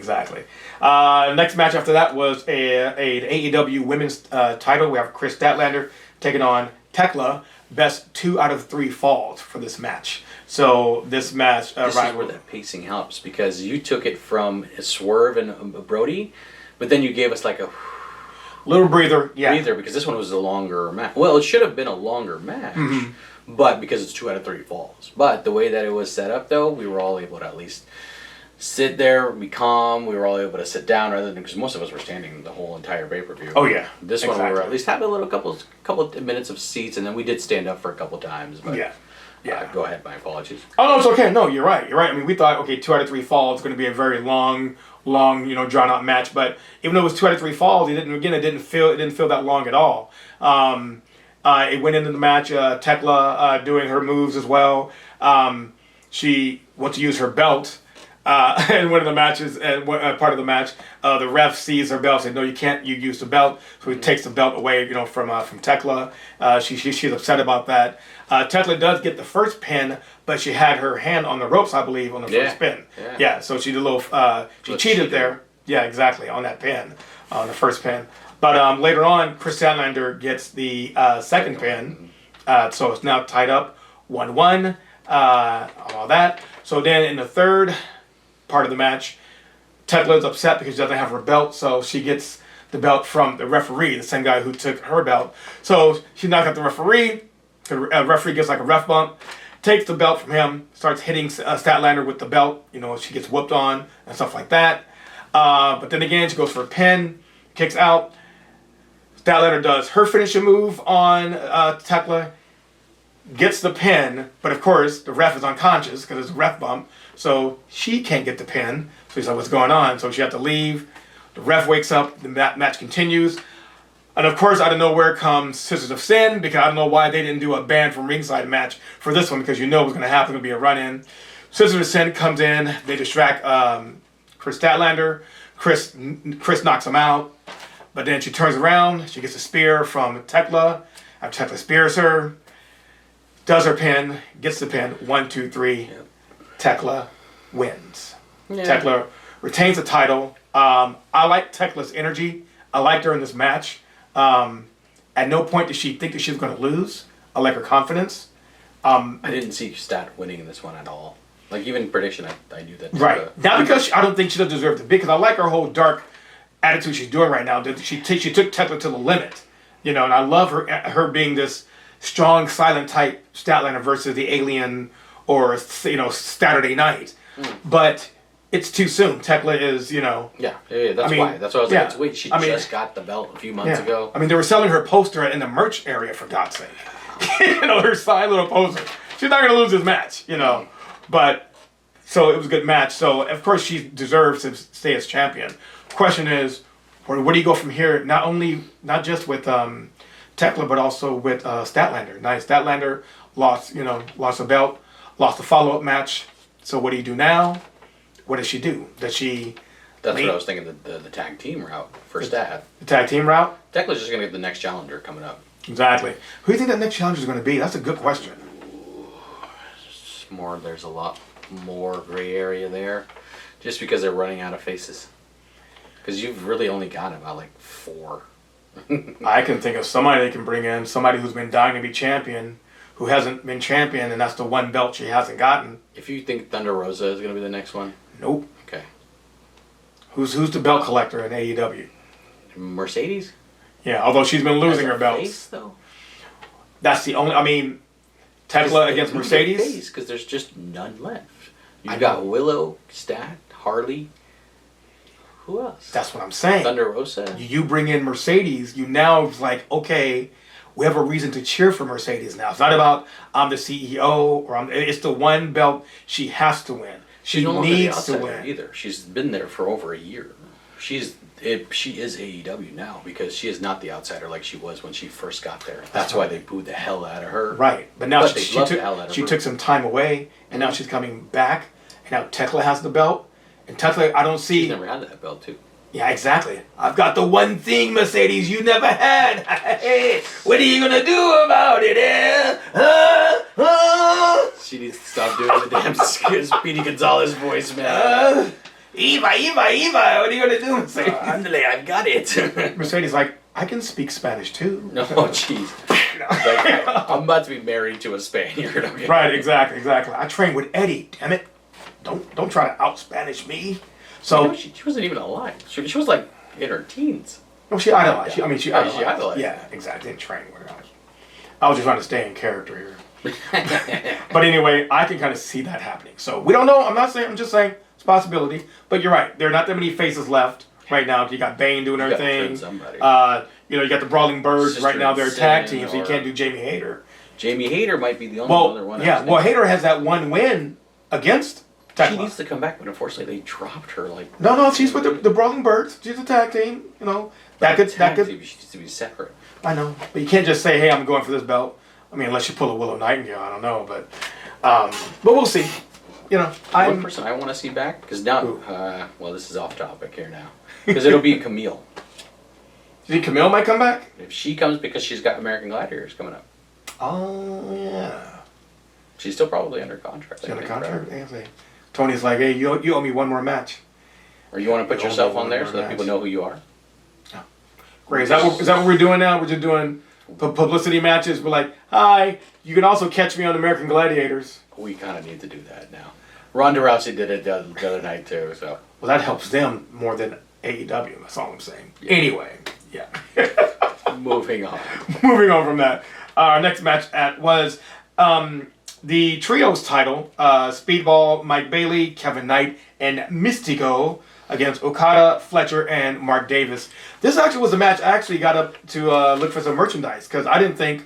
Next match after that was an AEW women's title. We have Chris Statlander taking on Tekla. Best 2 out of 3 falls for this match. So this match, this is where that pacing helps, because you took it from Swerve and Brody, but then you gave us like a little breather. Yeah, because this one was a longer match. Well, it should have been a longer match, but because it's 2 out of 3 falls. But the way that it was set up, though, we were all able to at least sit there, be calm. We were all able to sit down rather than, because most of us were standing the whole entire pay-per-view. Oh yeah, this one we were at least having a little couple of minutes of seats, and then we did stand up for a couple times. But go ahead. My apologies. Oh no, it's okay. No, you're right. I mean, we thought 2 out of 3 falls is going to be a very long, drawn out match. But even though it was 2 out of 3 falls, it didn't feel that long at all. It went into the match. Tekla doing her moves as well. She wants to use her belt. In one of the matches, part of the match, the ref sees her belt, says, "No, you can't. You use the belt." So he takes the belt away, from Tekla. She's upset about that. Tekla does get the first pin, but she had her hand on the ropes, I believe, on the first pin. Yeah. So she did a little. She cheated there. Yeah, exactly, on that pin, on the first pin. But later on, Chris Statlander gets the second pin. So it's now tied up 1-1. All that. So then in the third part of the match, Tekla's upset because she doesn't have her belt, so she gets the belt from the referee, the same guy who took her belt. So she knocks out the referee. The referee gets like a ref bump, takes the belt from him, starts hitting Statlander with the belt. She gets whooped on and stuff like that. But then again, she goes for a pin, kicks out. Statlander does her finishing move on Tekla, gets the pin, but of course the ref is unconscious because it's a ref bump, so she can't get the pin. So he's like, what's going on? So she had to leave. The ref wakes up, the match continues. And of course, out of nowhere comes Sisters of Sin, because I don't know why they didn't do a banned from ringside match for this one, because it was going to happen, going to be a run-in. Scissor Descent comes in. They distract Chris Statlander. Chris knocks him out. But then she turns around. She gets a spear from Tekla. After Tekla spears her. Does her pin. Gets the pin. 1, 2, 3. Yep. Tekla wins. Yeah. Tekla retains the title. I like Tekla's energy. I liked her in this match. At no point did she think that she was going to lose. I like her confidence. I didn't see Stat winning in this one at all. Like, even prediction, I knew that. Right. Not because I don't think she doesn't deserve to be, because I like her whole dark attitude she's doing right now. She took Tekla to the limit. And I love her being this strong, silent type Statlander versus the alien or, Saturday Night. But it's too soon. Tekla is, Yeah, that's why. That's why I was like, wait, she just got the belt a few months ago. I mean, they were selling her poster in the merch area, for God's sake. Her signed little poster. She's not going to lose this match, But, so it was a good match. So, of course, she deserves to stay as champion. Question is, where do you go from here? Not just with Tekla, but also with Statlander. Nice. Statlander lost a belt, lost a follow-up match. So what do you do now? What does she do? Does she... That's what I was thinking, the tag team route for Stat. The tag team route? Tekla's just going to get the next challenger coming up. Exactly. Who do you think that next challenger is going to be? That's a good question. There's a lot more gray area there. Just because they're running out of faces. Because you've really only got about, 4. I can think of somebody they can bring in. Somebody who's been dying to be champion. Who hasn't been champion, and that's the one belt she hasn't gotten. If you think Thunder Rosa is going to be the next one? Nope. Okay. Who's the belt collector in AEW? Mercedes? Yeah, although she's been losing her belts. Face, though? That's the only... Tekla against Mercedes? Because there's just none left. You've got Willow, Stat, Harley. Who else? That's what I'm saying. Thunder Rosa? You bring in Mercedes, you now okay... We have a reason to cheer for Mercedes now. It's not about I'm the CEO it's the one belt she has to win. She needs to win. Either. She's been there for over a year. She is AEW now because she is not the outsider like she was when she first got there. That's why they booed the hell out of her. Right, but now she took some time away, and now she's coming back. And now Tekla has the belt, and Tekla I don't see. She's never had that belt too. Yeah, exactly. I've got the one thing, Mercedes, you never had. What are you gonna do about it, She needs to stop doing the damn Speedy Gonzalez voice, man. Eva, what are you gonna do, Mercedes? Andale, I've got it. Mercedes I can speak Spanish too. No, jeez. I'm about to be married to a Spaniard. Okay? Right, exactly. I trained with Eddie, damn it. Don't try to out-Spanish me. So she wasn't even alive. She was in her teens. No, she idolized. Yeah. She idolized. She idolized. Yeah, exactly. Didn't train with her. I was just trying to stay in character here. But anyway, I can kind of see that happening. So we don't know. I'm just saying it's a possibility. But you're right. There are not that many faces left right now. You got Bane doing her thing. You got the Brawling Birds right now. They're a tag team, so you can't do Jamie Hayter. Jamie Hayter might be the only other one. Yeah. Well, Hayter has that one win against Tekla. She needs to come back, but unfortunately they dropped her. No, she's with the Brawling Birds. She's a tag team. That could. She needs to be separate. I know, but you can't just say, "Hey, I'm going for this belt." I mean, unless you pull a Willow Nightingale, I don't know, but we'll see. One person I want to see back because now, this is off topic here now, because it'll be Camille. You think Camille might come back? If she comes because she's got American Gladiators coming up. Oh yeah. She's still probably under contract. She's under contract. Yeah, Tony's like, hey, you owe me one more match. Or you want to put yourself on there so that people know who you are? Yeah. Great. Is that what we're doing now? We're just doing publicity matches. We're like, hi, you can also catch me on American Gladiators. We kind of need to do that now. Ronda Rousey did it the other night too. So. Well, that helps them more than AEW. That's all I'm saying. Yeah. Anyway, yeah. Moving on. Moving on from that. Our next match was the Trios title. Speedball, Mike Bailey, Kevin Knight, and Mystico against Okada, Fletcher, and Mark Davis. This actually was a match I actually got up to look for some merchandise because I didn't think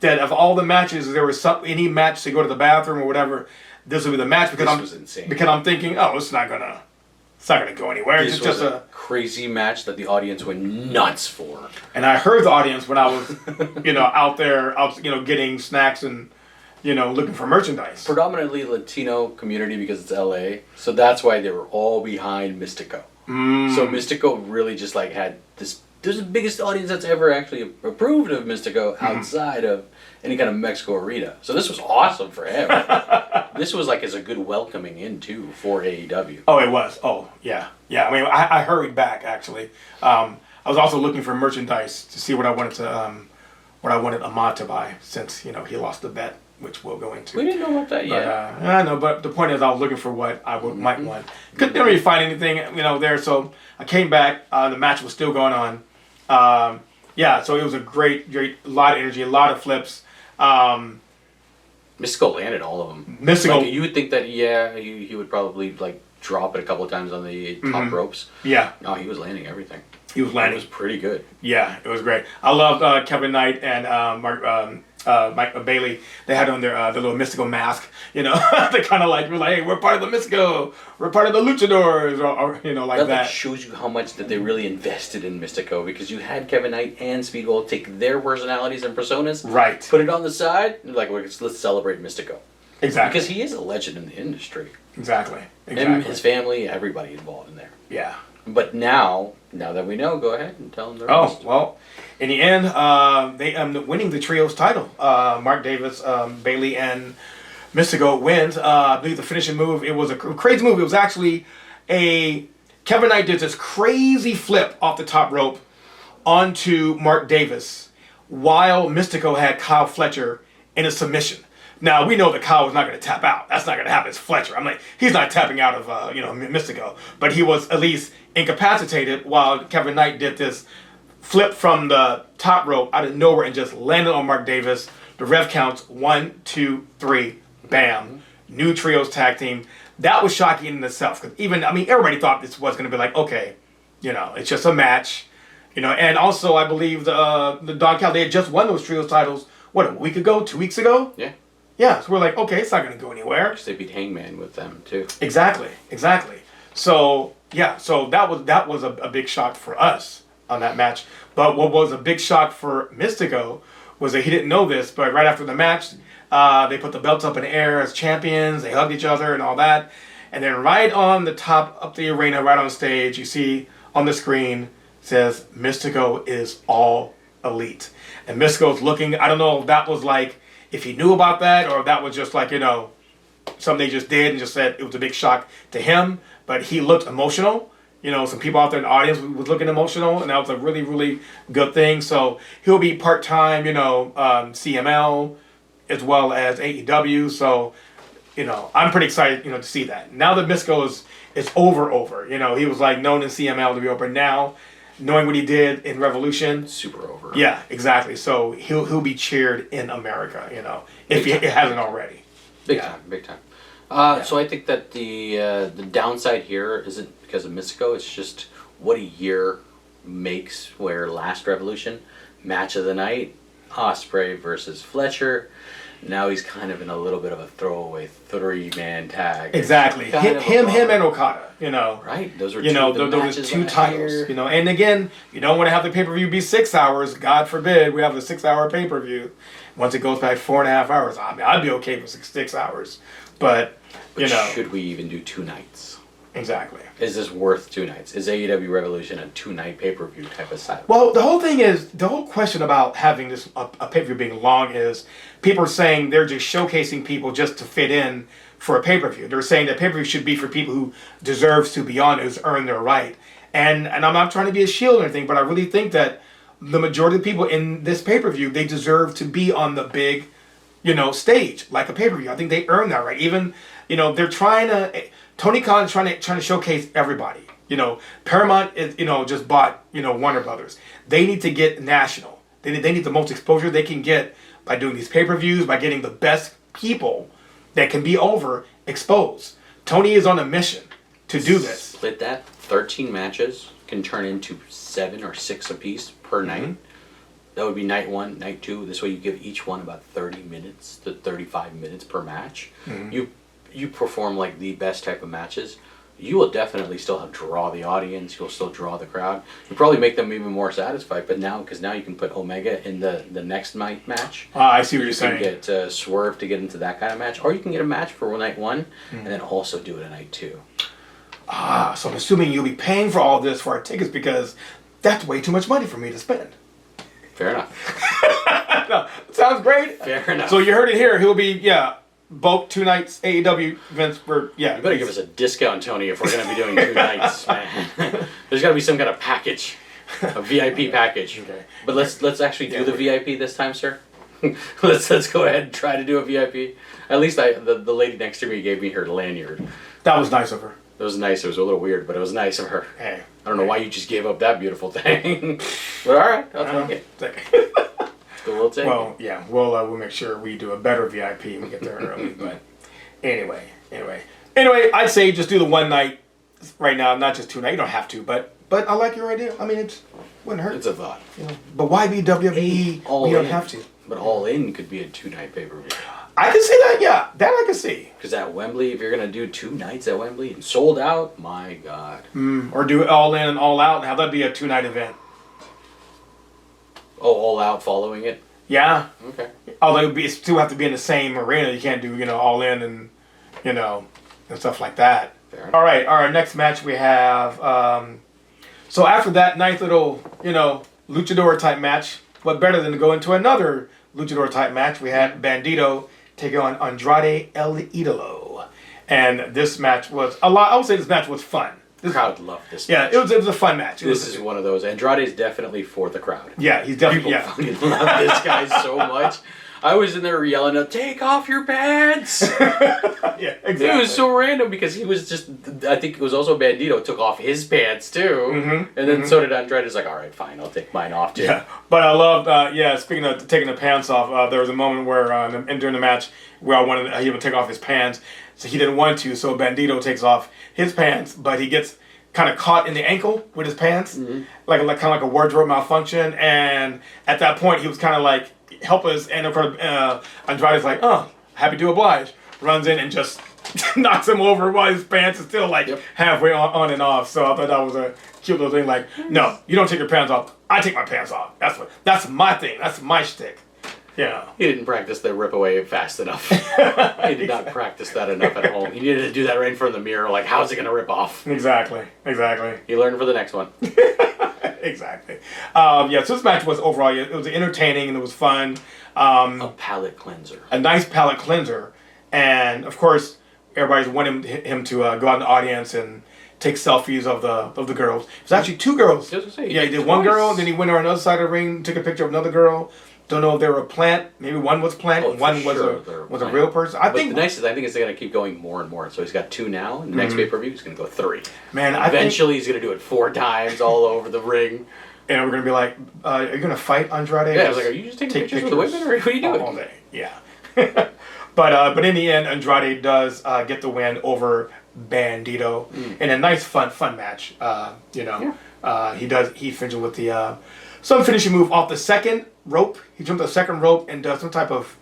that of all the matches there was any match to go to the bathroom or whatever. This would be the match because was insane. Because I'm thinking, it's not gonna go anywhere. This was a crazy match that the audience went nuts for. And I heard the audience when I was, out there, getting snacks and looking for merchandise. Predominantly Latino community because it's LA, so that's why they were all behind Mystico. So Mystico really just like had this. There's the biggest audience that's ever actually approved of Mystico outside of any kind of Mexico arena. So this was awesome for him. This was like as a good welcoming in too for AEW. Oh, it was. Oh, yeah. I mean, I hurried back actually. I was also looking for merchandise to see what I wanted Ahmad to buy since he lost the bet, which we'll go into. We didn't know about that yet. I know, but the point is, I was looking for what I might want. Couldn't really find anything, there. So I came back. The match was still going on. So it was a great, lot of energy, a lot of flips. Mystico landed all of them. Mystico, you would think that he would probably like drop it a couple of times on the top ropes. Yeah. No, he was landing everything. He was landing. It was pretty good. Yeah, it was great. I loved Kevin Knight and Mike Bailey. They had on their little Mystical mask. They kind of were like, hey, we're part of the Mystico. We're part of the Luchadors, or like that. That shows you how much that they really invested in Mystico because you had Kevin Knight and Speedball take their personalities and personas, right? Put it on the side, and like let's celebrate Mystico. Exactly. Because he is a legend in the industry. Exactly. Him, his family, everybody involved in there. Yeah. But now that we know, go ahead and tell them the rest. Oh, well, in the end, they end up winning the Trios title. Mark Davis, Bailey, and Mystico wins. I believe the finishing move, it was a crazy move. It was actually Kevin Knight did this crazy flip off the top rope onto Mark Davis while Mystico had Kyle Fletcher in a submission. Now, we know that Kyle was not going to tap out. That's not going to happen. It's Fletcher. I'm like, he's not tapping out of, Mystico. But he was at least incapacitated while Kevin Knight did this flip from the top rope out of nowhere and just landed on Mark Davis. The ref counts 1, 2, 3, bam. New Trios tag team. That was shocking in itself. Because everybody thought this was going to be like, okay, it's just a match. And also, I believe the Don Cal, they had just won those Trios titles, a week ago, 2 weeks ago? Yeah. Yeah, so we're like, okay, it's not going to go anywhere. They beat Hangman with them too. Exactly. So that was a big shock for us on that match. But what was a big shock for Mystico was that he didn't know this, but right after the match, they put the belts up in the air as champions. They hugged each other and all that. And then right on the top of the arena, right on stage, you see on the screen says Mystico is all elite. And Mystico's looking. I don't know if that was like, if he knew about that, or if that was just like, something they just did and just said it was a big shock to him. But he looked emotional. Some people out there in the audience was looking emotional, and that was a really, really good thing. So he'll be part-time, CML, as well as AEW. So, I'm pretty excited, to see that. Now that Mystico is over. He was like known in CML to be over. Now, knowing what he did in Revolution, super over. Yeah, exactly. So he'll be cheered in America, if he hasn't already. Big time. So I think that the downside here isn't because of Mystico. It's just what a year makes. Where last Revolution, match of the night, Ospreay versus Fletcher. Now he's kind of in a little bit of a throwaway 3-man tag. Exactly. Him and Okada. Right. Those are those are two titles. And again, you don't want to have the pay-per-view be 6 hours. God forbid we have a 6-hour pay-per-view. Once it goes back 4.5 hours, I'd be okay for 6 hours. But should we even do 2 nights? Exactly. Is this worth 2 nights? Is AEW Revolution a 2-night pay-per-view type of site? Well, the whole question about having this a pay-per-view being long is people are saying they're just showcasing people just to fit in for a pay-per-view. They're saying that pay-per-view should be for people who deserves to be on it, who's earned their right. And I'm not trying to be a shield or anything, but I really think that the majority of the people in this pay-per-view, they deserve to be on the big, stage like a pay-per-view. I think they earn that right. Even, they're trying to. Tony Khan's trying to showcase everybody. Paramount is, just bought, Warner Brothers. They need to get national. They need the most exposure they can get by doing these pay-per-views, by getting the best people that can be over exposed. Tony is on a mission to do this. Split that. 13 matches can turn into 7 or 6 apiece per night. That would be night 1, night 2. This way you give each one about 30 minutes to 35 minutes per match. You perform like the best type of matches, you will definitely still draw the audience. You'll still draw the crowd. You'll probably make them even more satisfied. But now, because now you can put Omega in the next night match. I see what you're saying. You can get Swerve to get into that kind of match. Or you can get a match for night one and then also do it at night 2. So I'm assuming you'll be paying for all this for our tickets because that's way too much money for me to spend. Fair enough. No, sounds great. Fair enough. So you heard it here. He'll be, both 2 nights AEW events for, You better give us a discount, Tony, if we're going to be doing 2 nights, man. There's got to be some kind of package, a VIP package. Okay. But let's actually do the VIP this time, sir. let's go ahead and try to do a VIP. At least the lady next to me gave me her lanyard. That was nice of her. It was nice. It was a little weird, but it was nice of her. Hey. I don't know why you just gave up that beautiful thing. But all right, I'll take it. We'll take well, yeah, we'll make sure we do a better VIP and we get there early. But anyway, I'd say just do the 1 night right now, not just 2 nights. You don't have to, but I like your idea. I mean, it wouldn't hurt. It's a thought. But why be WWE? You don't have to. But All In could be a 2-night pay-per-view. I can see that. Yeah, that I can see. Because at Wembley, if you're gonna do 2 nights at Wembley and sold out, my God. Or do it All In and All Out and have that be a 2-night event. Oh, All Out following it? Yeah. Okay. Although it still have to be in the same arena. You can't do, All In and, and stuff like that. Fair. All right. Our next match we have. So after that nice little, luchador type match, what better than to go into another luchador type match? We had Bandito taking on Andrade El Idolo. And this match was a lot. I would say this match was fun. The crowd loved this match. Yeah, it was a fun match. This is one of those. Andrade's definitely for the crowd. Yeah, he's definitely. People fucking love this guy so much. I was in there yelling out, "Take off your pants!" Yeah, exactly. It was so random because he was just. I think it was also Bandito took off his pants too, and then so did Andrade. He's like, "All right, fine, I'll take mine off too." Yeah, but I loved. Speaking of taking the pants off, there was a moment where, and during the match, where I wanted he would take off his pants, so he didn't want to. So Bandito takes off his pants, but he gets kind of caught in the ankle with his pants, like kind of like a wardrobe malfunction. And at that point, he was kind of like helpless, and of course, Andrade's like, "Oh, happy to oblige." Runs in and just knocks him over while his pants is still like halfway on and off. So I thought that was a cute little thing. Like, no, you don't take your pants off. I take my pants off. That's my thing. That's my shtick. Yeah. He didn't practice the rip away fast enough. He did not practice that enough at home. He needed to do that right in front of the mirror. Like, how's it going to rip off? Exactly. He learned for the next one. Exactly. So this match was overall, it was entertaining and it was fun. A palate cleanser. A nice palate cleanser. And of course, everybody's wanting him to go out in the audience and take selfies of the girls. It was actually 2 girls. He did one girl, then he went on the other side of the ring, took a picture of another girl. Don't know if they were a plant. Maybe one was plant, and one was a real person. I think it's going to keep going more and more. So he's got 2 now, and the next pay-per-view he's going to go 3. Man, eventually he's going to do it 4 times all over the ring. And we're going to be like, are you going to fight Andrade? Yeah, I was like, are you just taking pictures of the women, or what are you doing? All day, yeah. But in the end, Andrade does get the win over Bandito in a nice, fun match. He finishes with the some finishing move off the second rope. He jumped the second rope and does some type of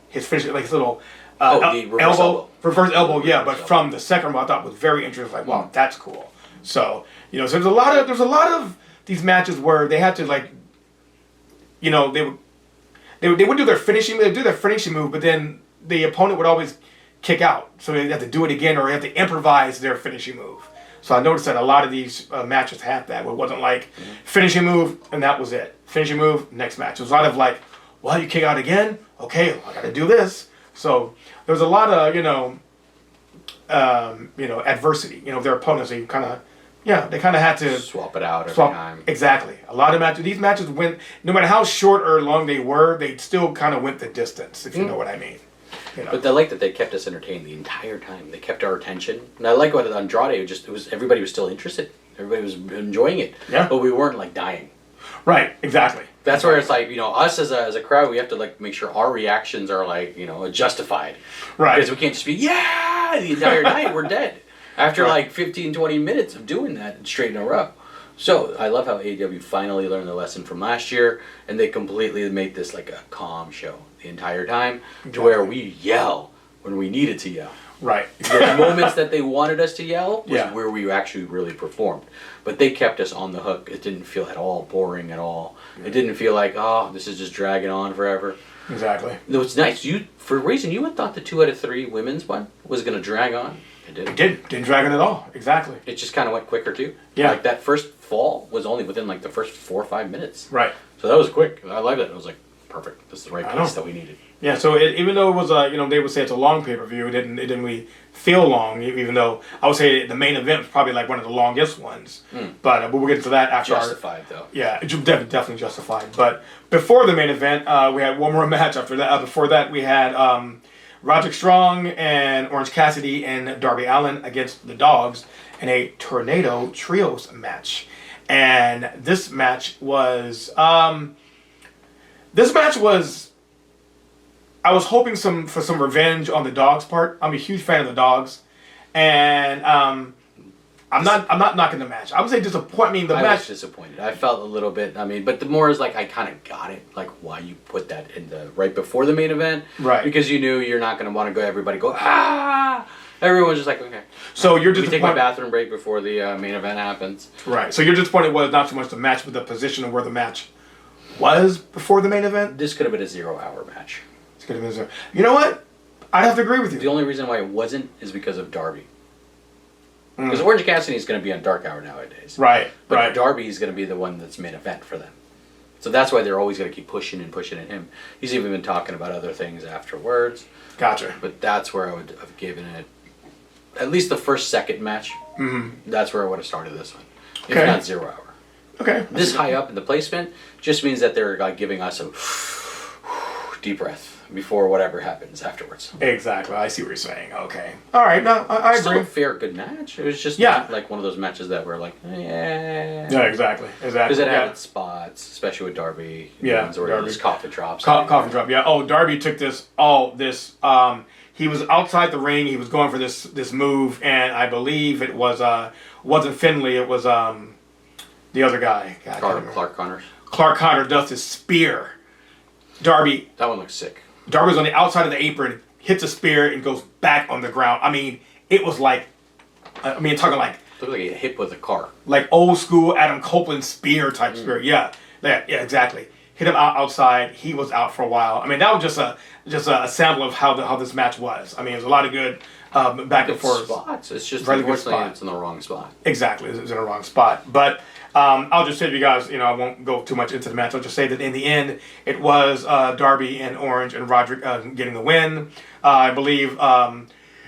his finish, like his little reverse elbow. Yeah, but from the second rope, I thought was very interesting. Like, wow, that's cool. So so there's a lot of these matches where they had to they would do their finishing. They'd do their finishing move, but then the opponent would always kick out, so they'd have to do it again or they have to improvise their finishing move. So I noticed that a lot of these matches had that. Where it wasn't like finishing move and that was it. Finishing move, next match. It was a lot of like, well, you kick out again? Okay, I got to do this. So there was a lot of adversity. Their opponents, they kind of had to swap it out every time. Exactly. A lot of matches. These matches went, no matter how short or long they were, they still kind of went the distance. If you know what I mean. But I like that they kept us entertained the entire time. They kept our attention, and I like what Andrade everybody was still interested. Everybody was enjoying it. Yeah. But we weren't like dying. Right. Exactly. That's where it's like us as a crowd, we have to like make sure our reactions are like justified. Right. Because we can't just be the entire night. We're dead after like 15, 20 minutes of doing that straight in a row. So I love how AEW finally learned the lesson from last year, and they completely made this like a calm show the entire time, to where we yell when we needed to yell. Right. The moments that they wanted us to yell was Yeah. where we actually really performed. But they kept us on the hook. It didn't feel at all boring at all. It didn't feel like, oh, this is just dragging on forever. Exactly. It was nice. For a reason, you would thought the 2 out of 3 women's one was going to drag on. It didn't. Didn't drag it at all. Exactly. It just kind of went quicker too. Yeah. Like that first fall was only within like the first 4 or 5 minutes. Right. So that was quick. I liked it. I was like, perfect. This is the right I pace know. that we needed. Yeah. So even though it was they would say it's a long pay-per-view, it didn't really feel long. Even though I would say the main event was probably like one of the longest ones. But we'll get into that after Justified though. Yeah, it's definitely justified. But before the main event, we had one more match after that. Before that, we had Roderick Strong and Orange Cassidy and Darby Allin against the Dogs in a Tornado Trios match. And this match was... I was hoping for some revenge on the Dogs' part. I'm a huge fan of the Dogs. And... I'm not knocking the match. I would say disappointment. I was disappointed. I felt a little bit. I mean, but the more is like I kind of got it, like why you put that in the right before the main event, right? Because you knew you're not going to want to go. Everybody go Everyone's just like okay. So you're disappointed. We take my disappointed. bathroom break before the main event happens. Right. So you're disappointed was not so much the match, but the position of where the match was before the main event. This could have been a 0-hour match. This could have been 0. You know what? I have to agree with you. The only reason why it wasn't is because of Darby. Because Orange Cassidy is going to be on Dark Hour nowadays. Right, but right. Darby is going to be the one that's main event for them. So that's why they're always going to keep pushing and pushing at him. He's even been talking about other things afterwards. Gotcha. But that's where I would have given it, at least the first second match, that's where I would have started this one. If Okay. not 0 hour. Okay. This high up in the placement just means that they're like giving us a deep breath before whatever happens afterwards. Exactly. I see what you're saying. Okay. All right. No, I Still agree. a fair, good match. It was just Yeah. like one of those matches that were like, Yeah, exactly. Because Exactly. it had Yeah. its spots, especially with Darby. Yeah, Ones where Darby. those coffin drops. Coffin drop. Yeah. Oh, Darby took this. He was outside the ring. He was going for this move, and I believe it was wasn't Finley. It was the other guy. God, I can't remember. Clark Connors. Clark Connor does his spear. Darby That one looks sick. was on the outside of the apron, hits a spear, and goes back on the ground. I mean, it was like, talking Looked like a hit with a car. like old school Adam Copeland spear type spear. Yeah, exactly. Hit him outside. He was out for a while. I mean, that was just a sample of how this match was. I mean, it was a lot of good back and Good forth spots. It's just Really good unfortunately spot. it's in the wrong spot. Exactly, it was in the wrong spot. But I'll just say to you guys, I won't go too much into the match. I'll just say that in the end, it was Darby and Orange and Roderick getting the win. I believe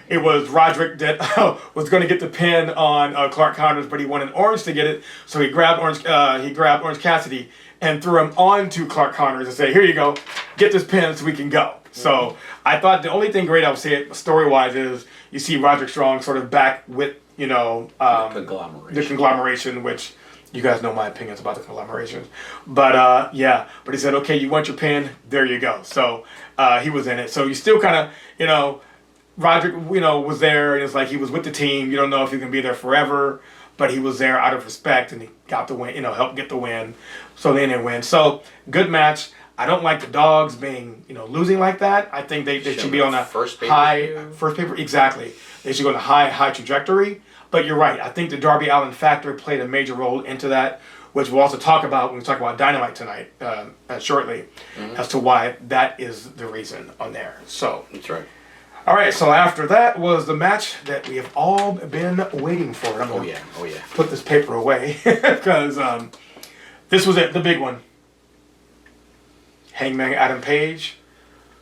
it was Roderick that was going to get the pin on Clark Connors, but he wanted Orange to get it, so he grabbed Orange Cassidy and threw him onto Clark Connors and said, "Here you go, get this pin so we can go." So I thought the only thing great I would say story-wise is you see Roderick Strong sort of back with The conglomeration. the conglomeration, which you guys know my opinions about the conglomeration. But but he said, okay, you want your pin, there you go. So he was in it. So you still kind of, Roderick, was there, and it's like he was with the team. You don't know if he's going to be there forever, but he was there out of respect, and he got the win, helped get the win. So they didn't win. So good match. I don't like the Dogs being, losing like that. I think they should be on a First paper. Exactly. They should go on a high trajectory. But you're right. I think the Darby Allin factor played a major role into that, which we'll also talk about when we talk about Dynamite tonight, shortly, as to why that is the reason on there. So That's right. all right. So after that was the match that we have all been waiting for. And I'm Oh gonna yeah. put this paper away because this was it, the big one. Hangman Adam Page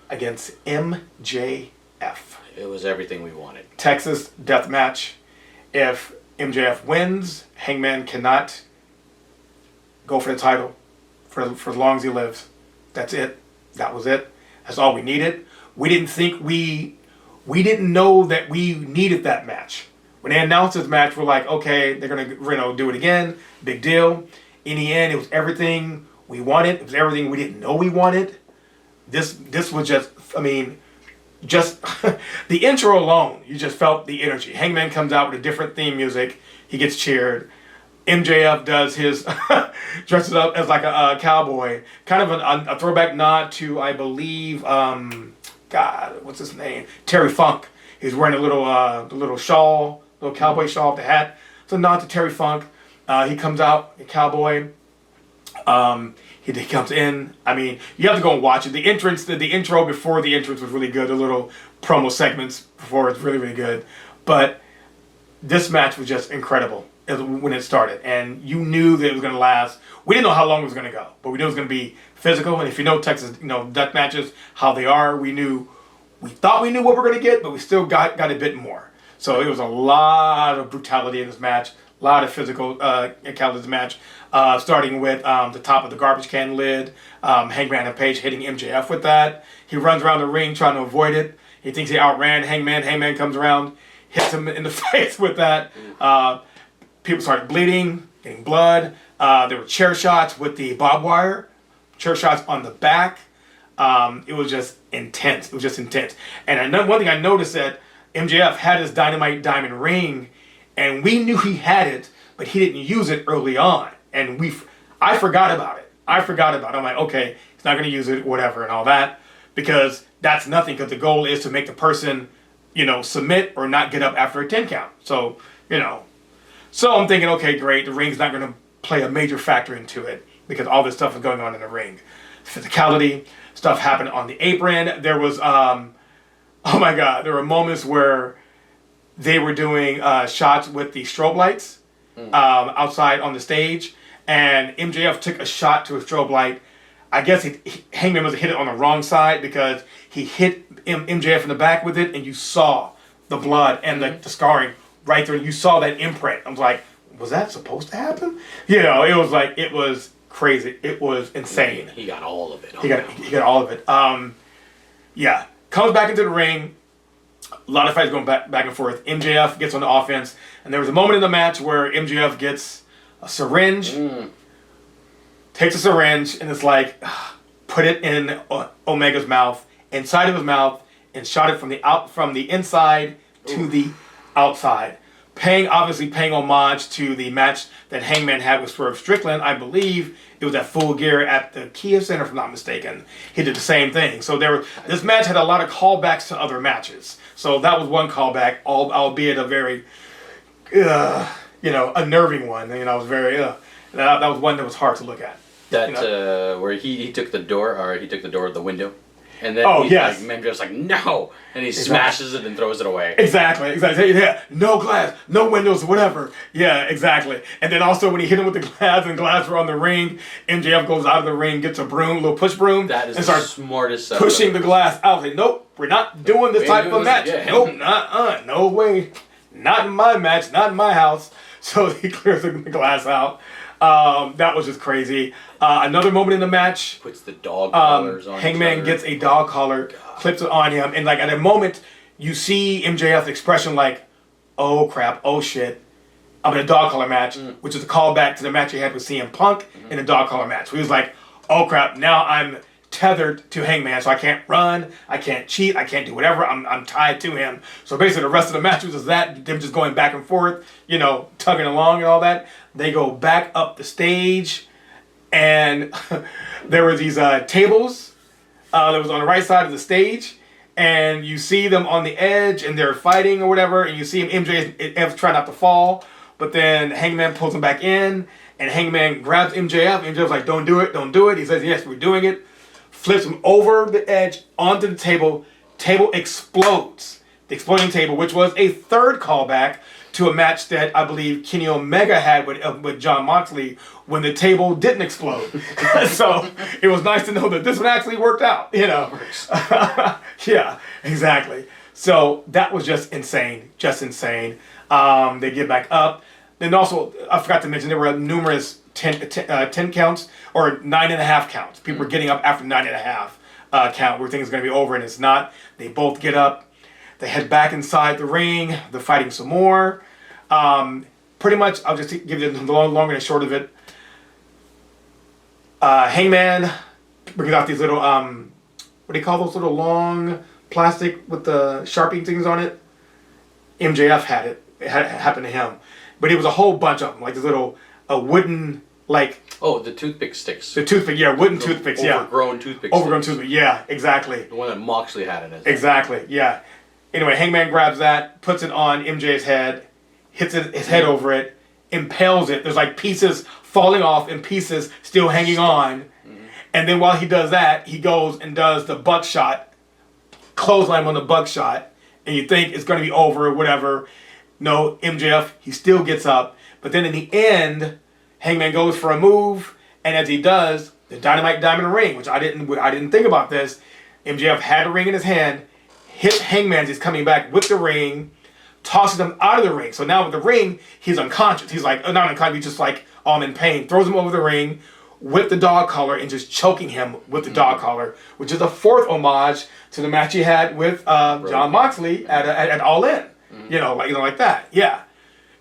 against MJF. It was everything we wanted. Texas death match. If MJF wins, Hangman cannot go for the title for as long as he lives. That's it. That was it. That's all we needed. We didn't think we didn't know that we needed that match. When they announced this match, we're like, okay, they're gonna do it again. Big deal. In the end, it was everything we wanted. It was everything we didn't know we wanted. This was just, just the intro alone, you just felt the energy. Hangman comes out with a different theme music. He gets cheered. MJF does his, dresses up as like a cowboy. Kind of a throwback nod to, I believe, God, what's his name? Terry Funk. He's wearing a little shawl, little cowboy shawl with the hat. It's a nod to Terry Funk. He comes out, a cowboy. He comes in. I mean, you have to go and watch it. The entrance, the intro before the entrance was really good. The little promo segments before it's really, really good. But this match was just incredible when it started. And you knew that it was going to last. We didn't know how long it was going to go, but we knew it was going to be physical. And if you know Texas, death matches, how they are, we thought we knew what we're going to get, but we still got a bit more. So it was a lot of brutality in this match. A lot of physical encounter in this match, starting with the top of the garbage can lid. Hangman and Page hitting MJF with that. He runs around the ring trying to avoid it. He thinks he outran Hangman. Hangman comes around, hits him in the face with that. People started bleeding, getting blood. There were chair shots with the barbed wire, chair shots on the back. It was just intense. And one thing I noticed that MJF had his Dynamite Diamond ring, and we knew he had it, but he didn't use it early on. And I forgot about it. I'm like, okay, he's not going to use it, whatever, and all that, because that's nothing, because the goal is to make the person, submit or not get up after a 10 count. So, So I'm thinking, okay, great, the ring's not going to play a major factor into it, because all this stuff is going on in the ring. Physicality, stuff happened on the apron. There was, oh my God, there were moments where they were doing shots with the strobe lights outside on the stage, and MJF took a shot to a strobe light. I guess Hangman must have hit it on the wrong side, because he hit MJF in the back with it, and you saw the blood and the scarring right there. You saw that imprint. I was like, was that supposed to happen? It was crazy. It was insane. He got all of it. He got all of it. Yeah. Comes back into the ring. A lot of fights going back and forth. MJF gets on the offense. And there was a moment in the match where MJF gets a syringe. Takes a syringe, and it's like, put it in Omega's mouth, inside of his mouth, and shot it from the inside to the outside. Paying homage to the match that Hangman had with Swerve Strickland. I believe it was at Full Gear at the Kia Center, if I'm not mistaken. He did the same thing. So this match had a lot of callbacks to other matches. So that was one callback, albeit a very, unnerving one. It was very, that was one that was hard to look at. Where he took the door, of the window. And then MJF's like, no! And he smashes it and throws it away. Exactly. Yeah, no glass, no windows, whatever. Yeah, exactly. And then also when he hit him with the glass and glass were on the ring, MJF goes out of the ring, gets a little push broom, and starts smartest pushing the glass out. Like, nope, we're not doing this type of match. Nope, no way. Not in my match, not in my house. So he clears the glass out. That was just crazy. Another moment in the match. Puts the dog collars on. Hangman gets a dog collar, clips it on him, and like at a moment, you see MJF's expression like, "Oh crap, oh shit, I'm in a dog collar match," which is a callback to the match he had with CM Punk in a dog collar match. He was like, "Oh crap, now I'm tethered to Hangman, so I can't run, I can't cheat, I can't do whatever. I'm tied to him." So basically, the rest of the match was just them just going back and forth, tugging along and all that. They go back up the stage, and there were these tables that was on the right side of the stage, and you see them on the edge, and they're fighting or whatever, and you see MJF trying not to fall, but then Hangman pulls him back in, and Hangman grabs MJF. MJF's like, don't do it. He says, yes, we're doing it. Flips him over the edge onto the table. Table explodes. The exploding table, which was a third callback to a match that I believe Kenny Omega had with Jon Moxley when the table didn't explode. So it was nice to know that this one actually worked out, Yeah, exactly. So that was just insane. They get back up. Then also, I forgot to mention, there were numerous 10 counts or 9.5 counts. People were getting up after 9.5 count where things are going to be over, and it's not. They both get up. They head back inside the ring. They're fighting some more. Pretty much, I'll just give you the long and short of it. Hangman brings out these little, what do you call those little long plastic with the Sharpie things on it? MJF had it. It happened to him. But it was a whole bunch of them, like this little wooden like Oh, the toothpick sticks. the toothpick, yeah, wooden toothpicks, yeah. Overgrown toothpick Overgrown sticks. toothpick, yeah, exactly. The one that Moxley had in his. Exactly, yeah. Anyway, Hangman grabs that, puts it on MJ's head, hits his head over it, impales it. There's like pieces falling off and pieces still hanging on. And then while he does that, he goes and does the buckshot, clothesline on the buckshot, and you think it's going to be over or whatever. No, MJF, he still gets up. But then in the end, Hangman goes for a move, and as he does, the Dynamite Diamond Ring, which I didn't think about this. MJF had a ring in his hand, hits Hangman, he's coming back with the ring, tosses him out of the ring. So now with the ring, he's unconscious. He's like, not unconscious, he's just like, I'm in pain. Throws him over the ring with the dog collar and just choking him with the dog collar, which is a fourth homage to the match he had with John Moxley at All In. Like that. Yeah.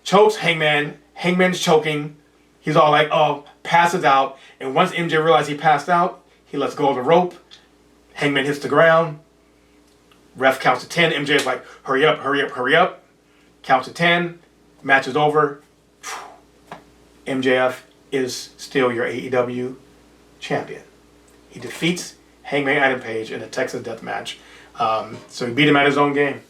Chokes Hangman. Hangman's choking. He's all like, oh, passes out. And once MJ realizes he passed out, he lets go of the rope. Hangman hits the ground. Ref counts to 10. MJ's like, hurry up, hurry up, hurry up. Counts to 10. Match is over. MJF is still your AEW champion. He defeats Hangman Adam Page in a Texas death match. So he beat him at his own game.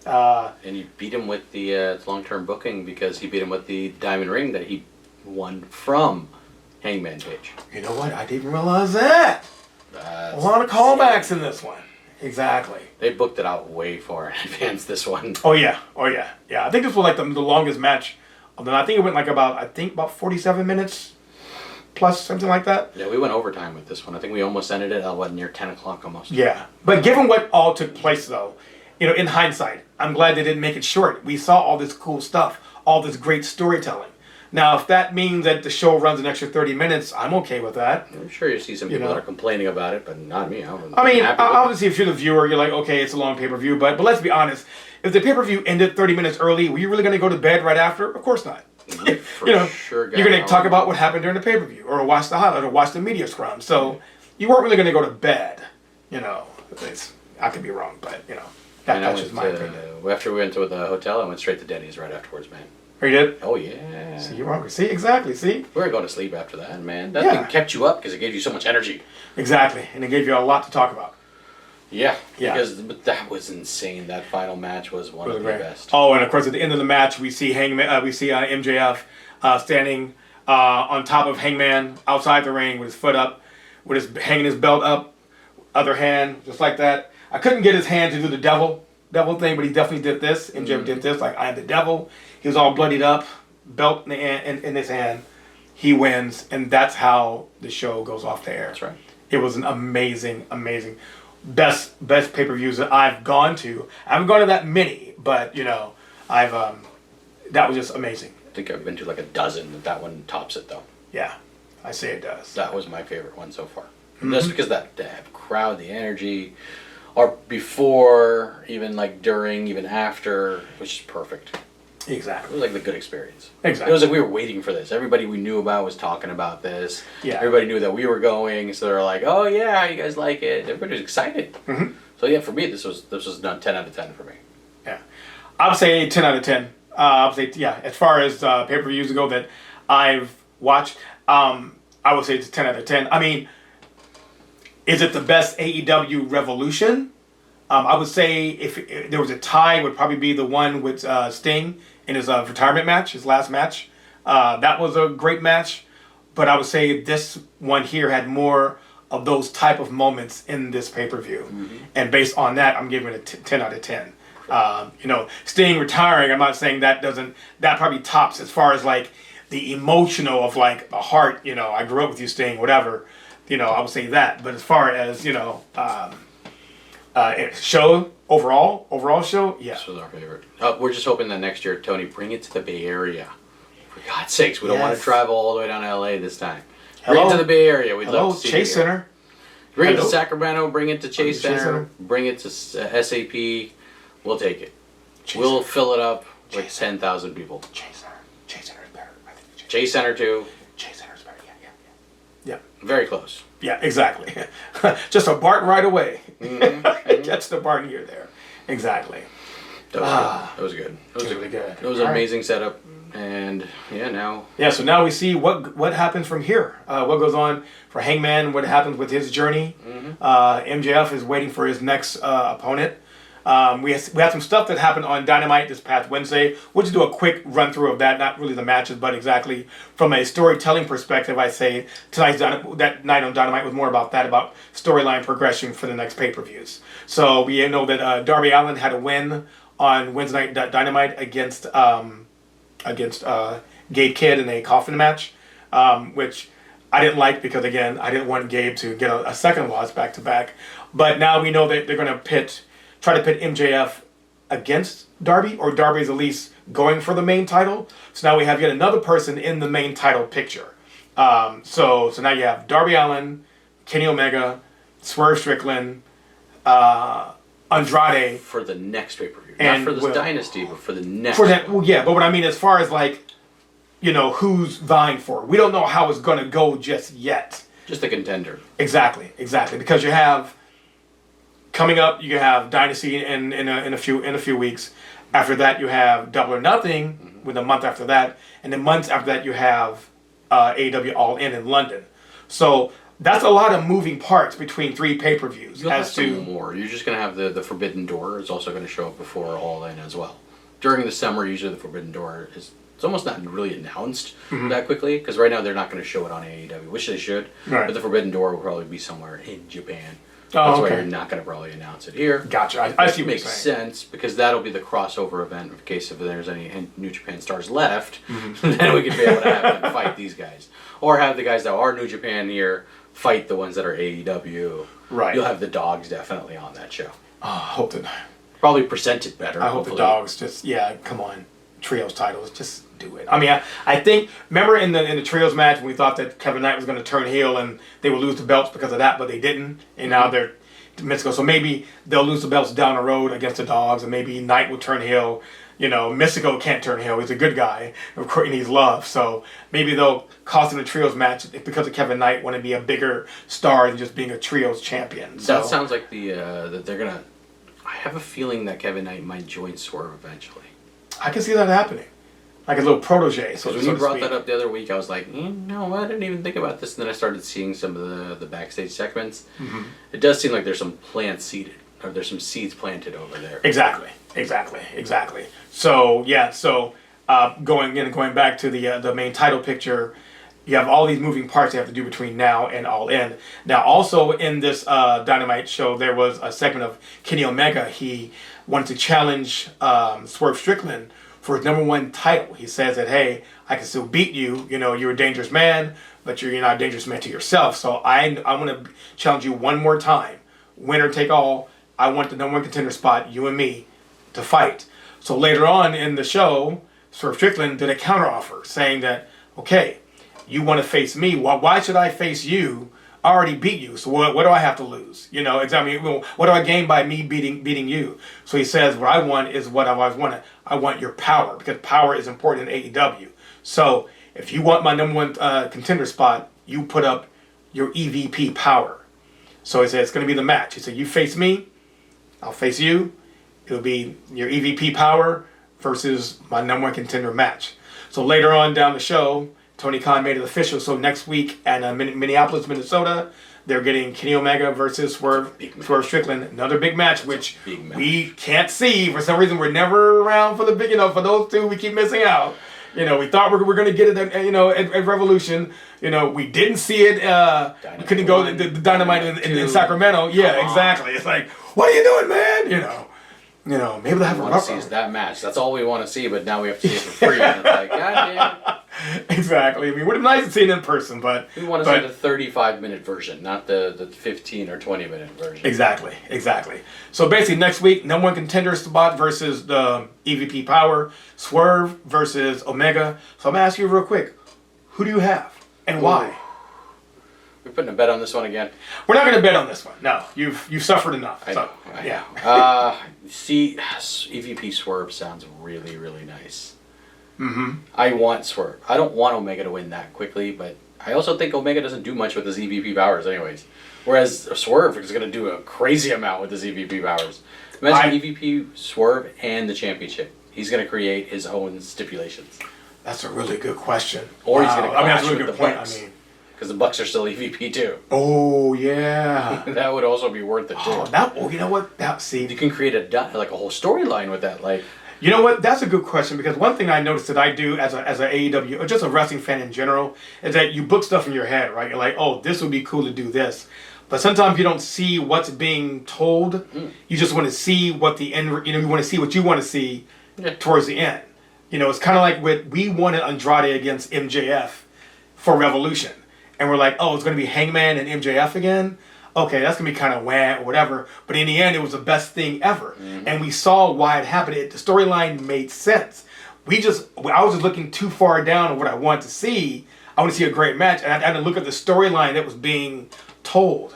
And he beat him with the long-term booking because he beat him with the diamond ring that he won from Hangman Page. You know what? I didn't realize that. A lot of callbacks in this one. Exactly. They booked it out way far in advance, this one. Oh yeah. Yeah, I think this was like the longest match. I think it went about 47 minutes plus, something like that. Yeah, we went overtime with this one. I think we almost ended it at near 10 o'clock almost. Yeah. But given what all took place though, in hindsight, I'm glad they didn't make it short. We saw all this cool stuff, all this great storytelling. Now, if that means that the show runs an extra 30 minutes, I'm okay with that. I'm sure you see some people that are complaining about it, but not me. Obviously, if you're the viewer, you're like, okay, it's a long pay-per-view, but let's be honest. If the pay-per-view ended 30 minutes early, were you really going to go to bed right after? Of course not. Sure, you're going to talk about what happened during the pay-per-view, or watch the highlight, or watch the media scrum. So you weren't really going to go to bed. I could be wrong, but that's just my opinion. After we went to the hotel, I went straight to Denny's right afterwards, man. Oh, you did? Oh, yeah. See, you're wrong. See, exactly. See? We were going to sleep after that, man. That thing kept you up because it gave you so much energy. Exactly. And it gave you a lot to talk about. Yeah. But that was insane. That final match was one of the best. Oh, and of course, at the end of the match, we see MJF standing on top of Hangman outside the ring with his foot up, hanging his belt up, other hand, just like that. I couldn't get his hand to do the devil thing, but he definitely did this. MJF did this, like, I am the devil. He was all bloodied up, belt in his hand. He wins, and that's how the show goes off the air. That's right. It was an amazing best pay-per-views that I've gone to. I haven't gone to that many, but I've that was just amazing. I think I've been to like a dozen. That one tops it though. Yeah, I say it does. That was my favorite one so far. Just because that crowd, the energy, or before, even like during, even after, which is perfect. Exactly. It was like the good experience. Exactly. It was like we were waiting for this. Everybody we knew about was talking about this. Yeah. Everybody knew that we were going, so they were like, "Oh yeah, you guys like it?" Everybody was excited. Mm-hmm. So yeah, for me, this was done 10 out of 10 for me. Yeah, I would say 10 out of 10. I would say as far as pay-per-views go that I've watched, I would say it's 10 out of 10. I mean, is it the best AEW Revolution? I would say if there was a tie, it would probably be the one with Sting in his retirement match, his last match. That was a great match, but I would say this one here had more of those type of moments in this pay-per-view. And based on that, I'm giving it a 10 out of 10. Sting retiring, I'm not saying that probably tops as far as like the emotional of like the heart, I grew up with you, Sting, whatever, I would say that. But as far as, show, overall show, yeah. This was our favorite. We're just hoping that next year, Tony, bring it to the Bay Area. For God's sakes, we don't want to travel all the way down to LA this time. Bring it to the Bay Area. We'd love to see Chase Center. Bring it to Sacramento, bring it to Chase Center, bring it to SAP. We'll take it. We'll fill it up with 10,000 people. Chase Center is better. I think Chase Center too. Chase Center is better, yeah. Very close. Yeah, exactly. Just a Barton right away. Catch the Barton here there. Exactly. That was good. That was really good. It was an amazing setup. And now. Yeah, so now we see what happens from here. What goes on for Hangman, what happens with his journey. MJF is waiting for his next opponent. We had some stuff that happened on Dynamite this past Wednesday. We'll just do a quick run through of that. Not really the matches, but exactly from a storytelling perspective. I say that night on Dynamite was more about that, about storyline progression for the next pay-per-views. So we know that Darby Allin had a win on Wednesday night Dynamite against Gabe Kidd in a coffin match, which I didn't like because, again, I didn't want Gabe to get a second loss back to back. But now we know that they're going to try to pit MJF against Darby, or Darby is at least going for the main title. So now we have yet another person in the main title picture. So now you have Darby Allin, Kenny Omega, Swerve Strickland, Andrade. For the next pay-per-view. Not for this dynasty, but for the next one. Well, yeah, but what I mean as far as who's vying for it. We don't know how it's going to go just yet. Just a contender. Exactly. Because you have... Coming up, you have Dynasty in a few weeks. After that, you have Double or Nothing with a month after that, and then months after that, you have AEW All In London. So that's a lot of moving parts between 3 pay-per-views. You'll have some more. You're just going to have the Forbidden Door is also going to show up before All In as well. During the summer, usually the Forbidden Door it's almost not really announced that quickly, because right now they're not going to show it on AEW, which they should. Right. But the Forbidden Door will probably be somewhere in Japan. That's why you're not going to probably announce it here. Gotcha. I see what makes sense, because that'll be the crossover event in case if there's any New Japan stars left. Then we can be able to have them fight these guys, or have the guys that are New Japan here fight the ones that are AEW. Right. You'll have the dogs definitely on that show. I hope that. Probably presented better. I hope the dogs just come on, trios titles, just do it. I mean, I think, remember in the trios match when we thought that Kevin Knight was going to turn heel and they would lose the belts because of that, but they didn't, and now they're Mystico. So maybe they'll lose the belts down the road against the dogs, and maybe Knight will turn heel. Mystico can't turn heel. He's a good guy. Of course, he needs love. So maybe they'll cost him the trios match because of Kevin Knight want to be a bigger star than just being a trios champion. So that sounds like that they're gonna. I have a feeling that Kevin Knight might join Swerve eventually. I can see that happening. Like a little protege. So when you brought that up the other week, I was like, no, I didn't even think about this. And then I started seeing some of the backstage segments. It does seem like there's some plants seeded, or there's some seeds planted over there. Exactly. So going back to the main title picture, you have all these moving parts you have to do between now and All In. Now, also in this Dynamite show, there was a segment of Kenny Omega. He wanted to challenge Swerve Strickland for his #1 title. He says that, hey, I can still beat you. You're a dangerous man, but you're not a dangerous man to yourself. So I'm going to challenge you one more time. Winner take all. I want the #1 contender spot, you and me, to fight. So later on in the show, Swerve Strickland did a counteroffer saying that, okay, you want to face me. Why should I face you? I already beat you, so what do I have to lose? Exactly. What do I gain by me beating you? So he says, what I want is what I've always wanted. I want your power, because power is important in AEW. So if you want my #1 contender spot, you put up your EVP power. So he said, it's going to be the match. He said, you face me, I'll face you. It'll be your EVP power versus my #1 contender match. So later on down the show, Tony Khan made it official. So next week at Minneapolis, Minnesota, they're getting Kenny Omega versus Swerve Strickland. Another big match, which we can't see. For some reason, we're never around for the big, for those two, we keep missing out. We thought we were going to get it at Revolution. We didn't see it. We couldn't go to the Dynamite in Sacramento. Yeah, exactly. It's like, what are you doing, man? Maybe they'll have a rough see that match. That's all we want to see, but now we have to see it for free. And it's like, goddamn. Exactly. I mean, it would have been nice to see it in person, but we want to see the 35-minute version, not the 15 or 20-minute version. Exactly. So basically, next week, #1 contender spot versus the EVP power, Swerve versus Omega. So I'm gonna ask you real quick, who do you have and why? We're putting a bet on this one again. We're not gonna bet on this one. No, you've suffered enough. I know. Yeah. See, EVP Swerve sounds really, really nice. I want Swerve. I don't want Omega to win that quickly, but I also think Omega doesn't do much with his EVP powers anyways. Whereas Swerve is going to do a crazy amount with his EVP powers. Imagine EVP, Swerve, and the championship. He's going to create his own stipulations. That's a really good question. Or he's going to that's a clash really with good the point. Bucks. Because the Bucks are still EVP too. Oh yeah. That would also be worth it too. You know what? You can create a whole storyline with that. Like, you know what? That's a good question, because one thing I noticed that I do as a AEW or just a wrestling fan in general is that you book stuff in your head, right? You're like, oh, this would be cool to do this, but sometimes you don't see what's being told. You just want to see what the end. You want to see what you want to see towards the end. It's kind of like we wanted Andrade against MJF for Revolution, and we're like, oh, it's going to be Hangman and MJF again. Okay, that's gonna be kind of wah or whatever. But in the end, it was the best thing ever, and we saw why it happened. The storyline made sense. I was just looking too far down on what I wanted to see. I want to see a great match, and I had to look at the storyline that was being told.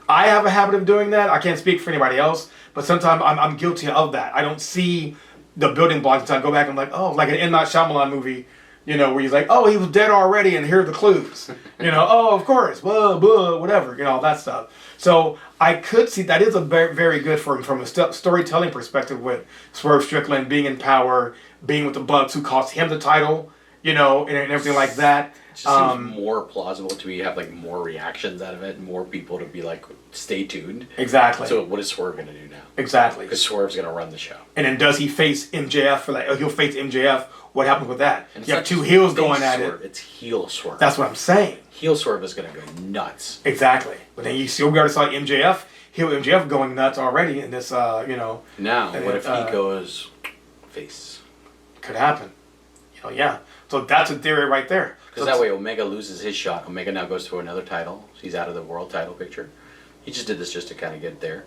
I have a habit of doing that. I can't speak for anybody else, but sometimes I'm guilty of that. I don't see the building blocks until I go back and I'm like, oh, like an M. Night Shyamalan movie. Where he's like, oh, he was dead already, and here are the clues. Oh, of course, blah, blah, whatever, all that stuff. So I could see that is a very, very good from a storytelling perspective with Swerve Strickland being in power, being with the Bucks, who cost him the title, and everything like that. It just seems more plausible to me. Have like more reactions out of it, more people to be like, stay tuned. Exactly. So what is Swerve going to do now? Exactly. Because Swerve's going to run the show. And then does he face MJF for that? He'll face MJF. What happens with that? You have two heels going at it. It's heel Swerve. That's what I'm saying. Heel Swerve is going to go nuts. Exactly. But then we already saw MJF, heel MJF going nuts already in this, Now, what if he goes face? Could happen. Yeah. So that's a theory right there. Because that way Omega loses his shot. Omega now goes to another title. He's out of the world title picture. He just did this just to kind of get there.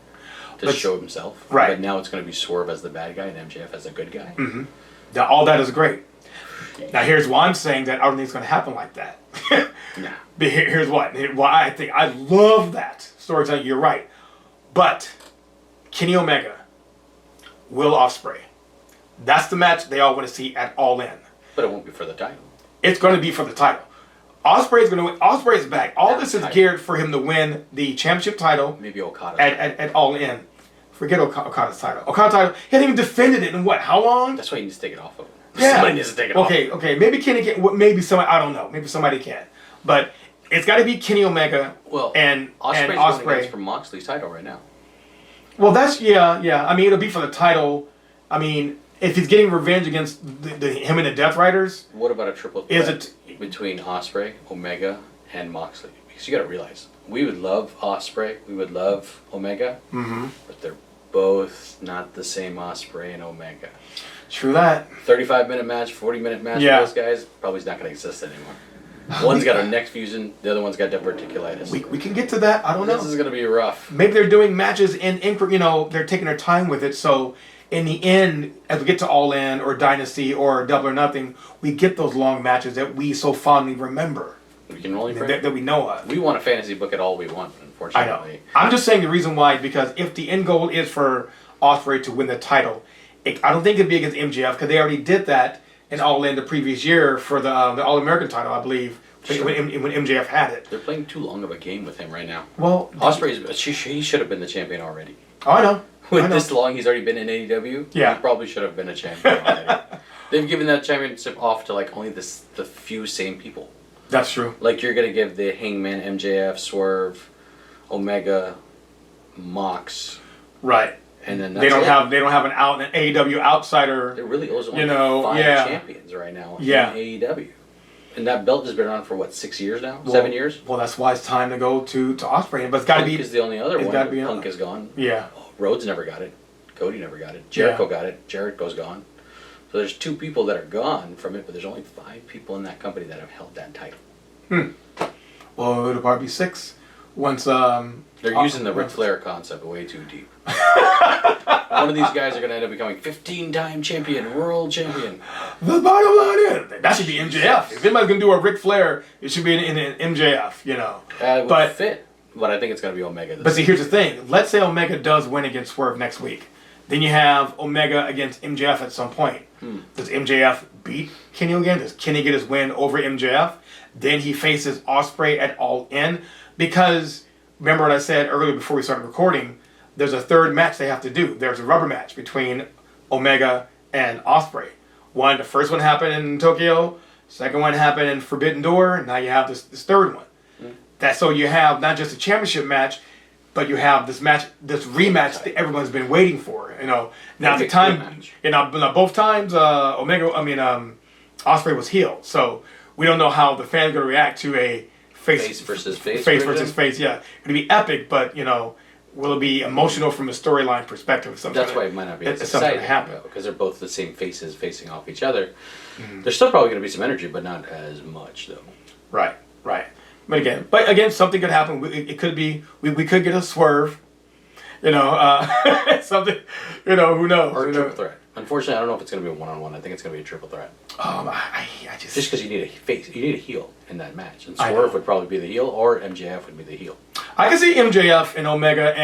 To show himself. Right. But now it's going to be Swerve as the bad guy and MJF as a good guy. Mm-hmm. Now, all that is great. Now, here's why I'm saying that I don't think it's going to happen like that. Nah. But here's why I think I love that storytelling. You're right. But Kenny Omega, Will Ospreay, that's the match they all want to see at All In. But it won't be for the title. It's going to be for the title. Ospreay's going to win. Ospreay's back. All this is geared for him to win the championship title. Maybe Okada at All In. Forget Okada's title. Okada's title, he hasn't even defended it in how long? That's why he needs to take it off of him. Yeah. Somebody needs to take it off. Okay. Maybe Kenny can. Maybe somebody. I don't know. Maybe somebody can. But it's got to be Kenny Omega and Ospreay's going against for Moxley's title right now. Well, that's yeah. I mean, it'll be for the title. I mean, if he's getting revenge against him and the Death Riders. What about a triple threat between Ospreay, Omega, and Moxley? Because you got to realize, we would love Ospreay, we would love Omega, but they're both not the same Ospreay and Omega. True that. 35-minute match, 40-minute match for those guys probably is not going to exist anymore. One's got a neck fusion, the other one's got diverticulitis. We can get to that. I don't know. This is going to be rough. Maybe they're doing matches in they're taking their time with it. So in the end, as we get to All In or Dynasty or Double or Nothing, we get those long matches that we so fondly remember. We can only that we know of. We want a fantasy book at all we want, unfortunately. I know. I'm just saying the reason why is because if the end goal is for Ospreay to win the title, I don't think it'd be against MJF because they already did that in All In the previous year for the All American title, I believe, when MJF had it. They're playing too long of a game with him right now. Well, he should have been the champion already. Oh, I know. With this long, he's already been in AEW. Yeah, he probably should have been a champion already. They've given that championship off to only the few same people. That's true. Like you're gonna give the Hangman, MJF, Swerve, Omega, Mox. Right. And then they don't have an AEW outsider. There really is only 5 champions right now in AEW. And that belt has been around for 6 years now? 7 years? Well, that's why it's time to go to Ospreay. But it's got to be. Punk is the only other one. Punk is gone. Yeah. Rhodes never got it. Cody never got it. Jericho got it. Jericho's gone. So there's 2 people that are gone from it, but there's only 5 people in that company that have held that title. Well, it'll probably be 6 once. They're using the Ric Flair concept way too deep. One of these guys are going to end up becoming 15-time champion, world champion. The bottom line is that should be MJF. If anybody's going to do a Ric Flair, it should be in MJF. It would fit. But I think it's going to be Omega. But see, here's the thing. Let's say Omega does win against Swerve next week. Then you have Omega against MJF at some point. Does MJF beat Kenny again? Does Kenny get his win over MJF? Then he faces Ospreay at All In. Because remember what I said earlier before we started recording, there's a third match they have to do. There's a rubber match between Omega and Ospreay. The first one happened in Tokyo, second one happened in Forbidden Door, and now you have this third one. That's so you have not just a championship match, but you have this match, this rematch that everyone's been waiting for. Now at the time, both times, Ospreay was heel, so we don't know how the fans are going to react to a face versus face. Face versus face, yeah. It'll be epic, but will it be emotional from a storyline perspective? That's why it might not be as exciting exciting, because they're both the same faces facing off each other. There's still probably going to be some energy, but not as much, though. Right. But again, something could happen. It could be we could get a swerve. Something. Who knows? Or a triple threat. Unfortunately, I don't know if it's going to be a one-on-one. I think it's going to be a triple threat. I just because you need a heel in that match, and Swerve would probably be the heel, or MJF would be the heel. I can see MJF and Omega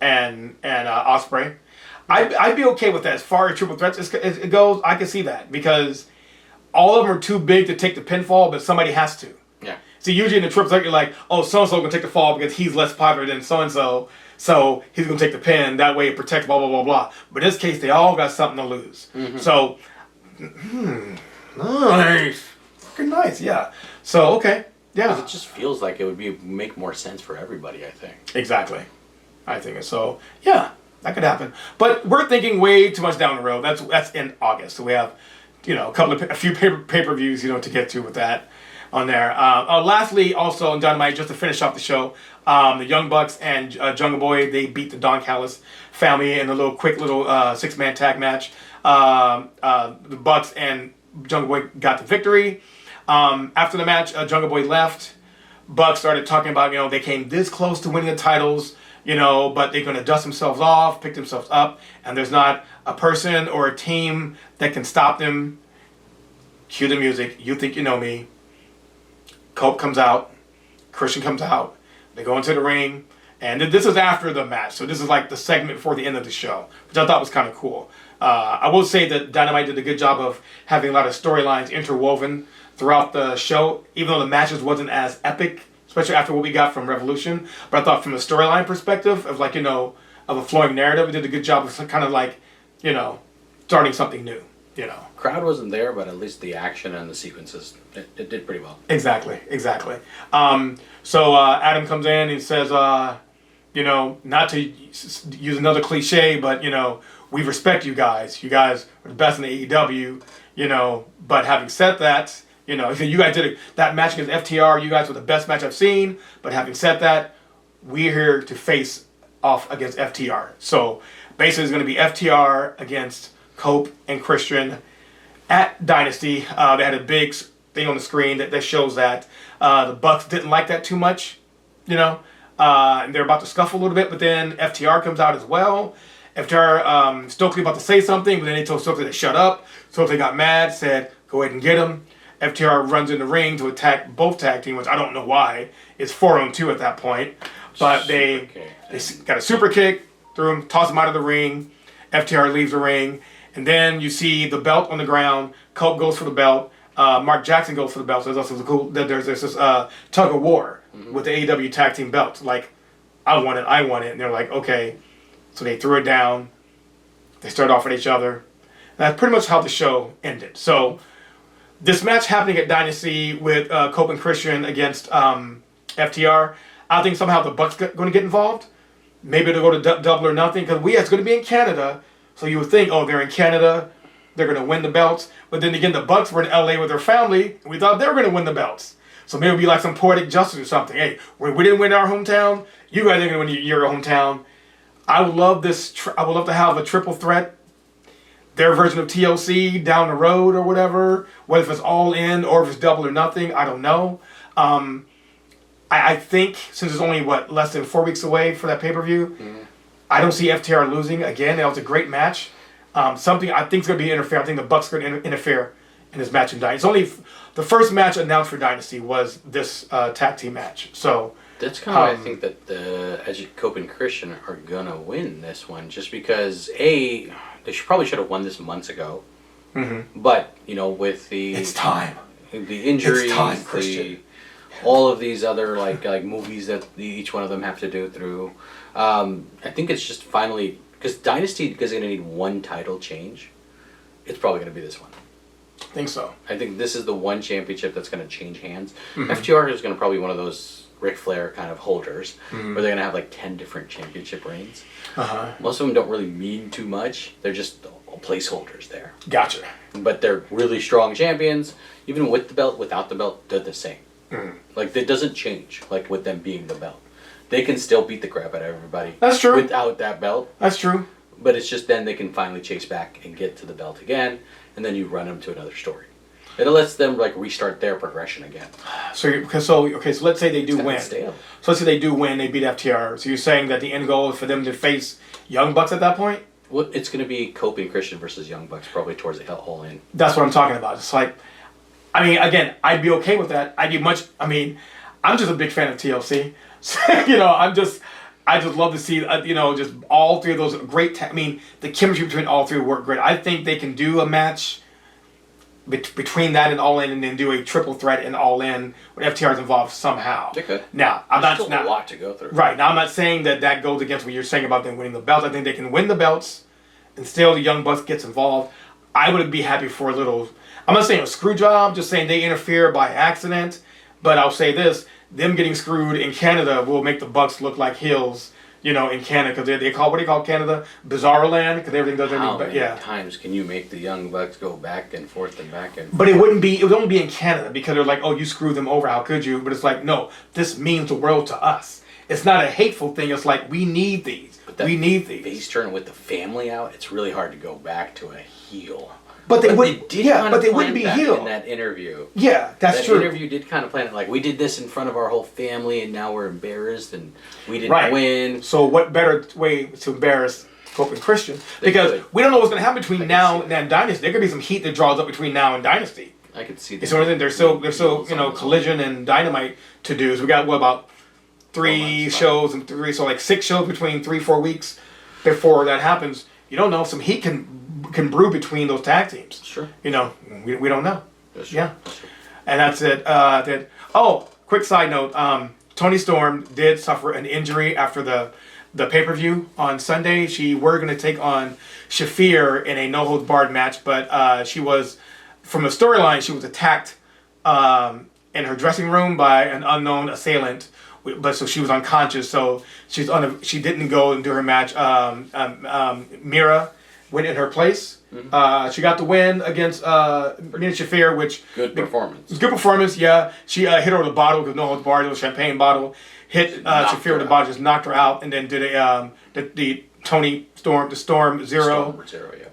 and Ospreay. I'd be okay with that as far as triple threats it goes. I can see that because all of them are too big to take the pinfall, but somebody has to. Yeah. See, usually in the triple threat, you're like, oh, so-and-so going to take the fall because he's less popular than so-and-so, so he's going to take the pin. That way it protects blah, blah, blah, blah. But in this case, they all got something to lose. So, nice. Fucking nice, yeah. So, okay. Yeah. It just feels like it would make more sense for everybody, I think. Exactly. I think so. Yeah, that could happen. But we're thinking way too much down the road. That's in August. So we have, a few pay-per-views, to get to with that on there. Lastly, also on Dynamite, just to finish off the show, the Young Bucks and Jungle Boy, they beat the Don Callis family in a quick little six-man tag match. The Bucks and Jungle Boy got the victory. After the match, Jungle Boy left. Bucks started talking about, they came this close to winning the titles, but they're going to dust themselves off, pick themselves up, and there's not a person or a team that can stop them. Cue the music. You think you know me. Cope comes out. Christian comes out. They go into the ring. And this is after the match. So this is like the segment before the end of the show, which I thought was kind of cool. I will say that Dynamite did a good job of having a lot of storylines interwoven throughout the show, even though the matches wasn't as epic, especially after what we got from Revolution. But I thought from a storyline perspective of of a flowing narrative, it did a good job of kind of starting something new, Crowd wasn't there, but at least the action and the sequences, it did pretty well. Exactly. So Adam comes in and says, not to use another cliche, but, we respect you guys. You guys are the best in the AEW, but having said that, he said, you guys did that match against FTR. You guys were the best match I've seen. But having said that, we're here to face off against FTR. So basically it's going to be FTR against Cope and Christian at Dynasty. They had a big thing on the screen that shows that. The Bucks didn't like that too much, and they're about to scuffle a little bit, but then FTR comes out as well. FTR, Stokely about to say something, but then they told Stokely to shut up. Stokely got mad, said, go ahead and get him. FTR runs in the ring to attack both tag teams, which I don't know why. It's 4-on-2 at that point. But they got a super kick, threw him, tossed him out of the ring. FTR leaves the ring. And then you see the belt on the ground. Cope goes for the belt. Mark Jackson goes for the belt. So there's also cool. There's this tug of war with the AEW tag team belts. Like, I want it. And they're like, okay. So they threw it down. They started off at each other. And that's pretty much how the show ended. So this match happening at Dynasty with Cope and Christian against FTR, I think somehow the Bucks going to get involved. Maybe they'll go to Double or Nothing because it's going to be in Canada. So you would think, they're in Canada, they're going to win the belts. But then again, the Bucks were in LA with their family, and we thought they were going to win the belts. So maybe it'll be like some poetic justice or something. Hey, we didn't win our hometown. You guys are going to win your hometown. I would love this. I would love to have a triple threat, their version of TLC down the road or whatever. Whether if it's all in or if it's Double or Nothing, I don't know. I think since it's only less than 4 weeks away for that pay-per-view, I don't see FTR losing again. That was a great match. Something I think is going to be interfere. I think the Bucks are going to interfere in this match in Dynasty. It's only the first match announced for Dynasty was this tag team match. So that's kind of why I think that Cope and Christian are going to win this one, just because they probably should have won this months ago. But with the it's time. The injuries, it's time, Christian. all of these other like movies that each one of them have to do through. I think it's just finally because Dynasty is going to need one title change. It's probably going to be this one. I think so. I think this is the one championship that's going to change hands. FTR is going to probably be one of those Ric Flair kind of holders where they're going to have like 10 different championship reigns. Most of them don't really mean too much. They're just placeholders there. Gotcha. But they're really strong champions. Even with the belt, without the belt, they're the same. Like, it doesn't change, like, with them being the belt. They can still beat the crap out of everybody. That's true. Without that belt. That's true. But it's just then they can finally chase back and get to the belt again, and then you run them to another story. It lets them, like, restart their progression again. So let's say they do win. Stale. So let's say they do win, they beat FTR. So you're saying that the end goal is for them to face Young Bucks at that point? Well, it's going to be Kofi and Christian versus Young Bucks, probably towards the All In. That's what I'm talking about. It's like, I mean, again, I'd be okay with that. I'm just a big fan of TLC. So, I just love to see, just all three of those great, the chemistry between all three work great. I think they can do a match between that and All In and then do a triple threat in All In when FTR is involved somehow. They could. Now, There's still a lot to go through. Right. Now, I'm not saying that goes against what you're saying about them winning the belts. I think they can win the belts and still the Young Bucks gets involved. I would be happy for a little, I'm not saying a screw job, just saying they interfere by accident. But I'll say this, them getting screwed in Canada will make the Bucks look like heels, in Canada, because they call, what do you call Canada? Bizarro land, because everything does How everything. many times can you make the Young Bucks go back and forth and back and forth? But it would only be in Canada, because they're like, oh, you screwed them over, how could you? But it's like, no, this means the world to us. It's not a hateful thing, it's like, we need these. We need these. Face turn with the family out, it's really hard to go back to a heel. But they wouldn't be that heel in that interview. Yeah, that's true. That interview did kind of plan it like we did this in front of our whole family, and now we're embarrassed, and we didn't win. So what better way to embarrass Kofi and Christian? Because we don't know what's going to happen between now and Dynasty. There could be some heat that draws up between now and Dynasty. I could see that. So there's still Collision and Dynamite to do. So we got about 3 shows and so like 6 shows between 3-4 weeks before that happens. You don't know. Some heat can brew between those tag teams. Sure. We don't know. That's true. Yeah. And that's it. Quick side note. Toni Storm did suffer an injury after the pay-per-view on Sunday. She were going to take on Shafir in a no-holds-barred match, but she was, from the storyline, she was attacked in her dressing room by an unknown assailant. But so she was unconscious, so she didn't go and do her match. Mira went in her place. She got the win against Mina Shafir, which good performance. Good performance, yeah. She hit her with a bottle because no holds barred. It was a champagne bottle. Hit Shafir with a bottle, just knocked her out, and then did the Toni Storm, the Storm Zero.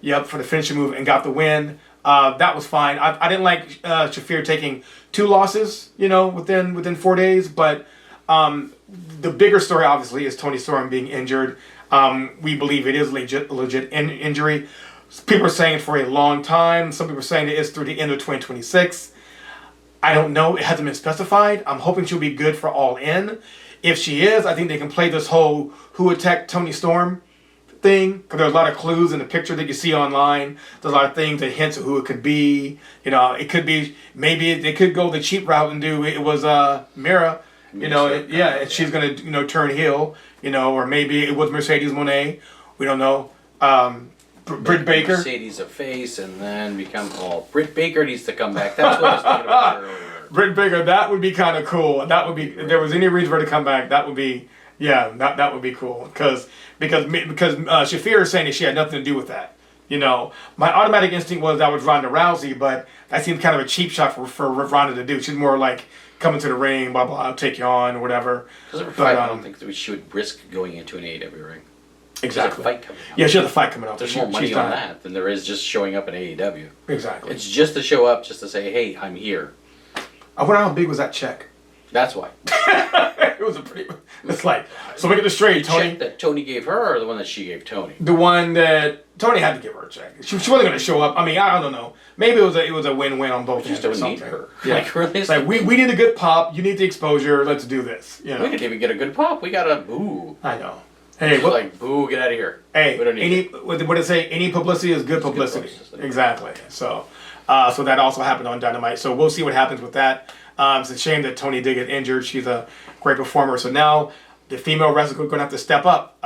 Yep, for the finishing move and got the win. That was fine. I didn't like Shafir taking 2 losses, within 4 days, but. The bigger story, obviously, is Toni Storm being injured. We believe it is legit injury. People are saying it for a long time. Some people are saying it is through the end of 2026. I don't know. It hasn't been specified. I'm hoping she'll be good for All In. If she is, I think they can play this whole who attacked Toni Storm thing. Because there's a lot of clues in the picture that you see online. There's a lot of things that hints at who it could be. It could be, maybe they could go the cheap route and do it was Mira. And she's gonna, turn heel, or maybe it was Mercedes Moné. We don't know. Britt Baker. Mercedes a face, and then Britt Baker needs to come back. That's what I was thinking about earlier. Britt Baker, that would be kind of cool. That would be, if there was any reason for her to come back, that would be, that would be cool. Because Shafir is saying that she had nothing to do with that. My automatic instinct was that was Ronda Rousey, but that seemed kind of a cheap shot for Ronda to do. She's more like, coming to the ring, blah, blah, I'll take you on, or whatever. I don't think that she would risk going into an AEW ring. Exactly. There's a fight coming up. Yeah, she has a fight coming up. There's more money on that than there is just showing up in AEW. Exactly. It's just to show up, just to say, hey, I'm here. I wonder how big was that check? That's why. It was it's like, so make it straight, Tony. The check that Tony gave her, or the one that she gave Tony? The one that Tony had to give her a check. She wasn't going to show up. I don't know. Maybe it was a win-win on both ends. Just don't need her. Yeah. Like, really? It's like, we need a good pop. You need the exposure. Let's do this. We didn't even get a good pop. We got a boo. I know. Hey, like, boo, get out of here. Hey, what did it say? Any publicity is good publicity. Exactly. So that also happened on Dynamite. So we'll see what happens with that. It's a shame that Tony did get injured. She's a great performer. So now the female wrestlers are going to have to step up,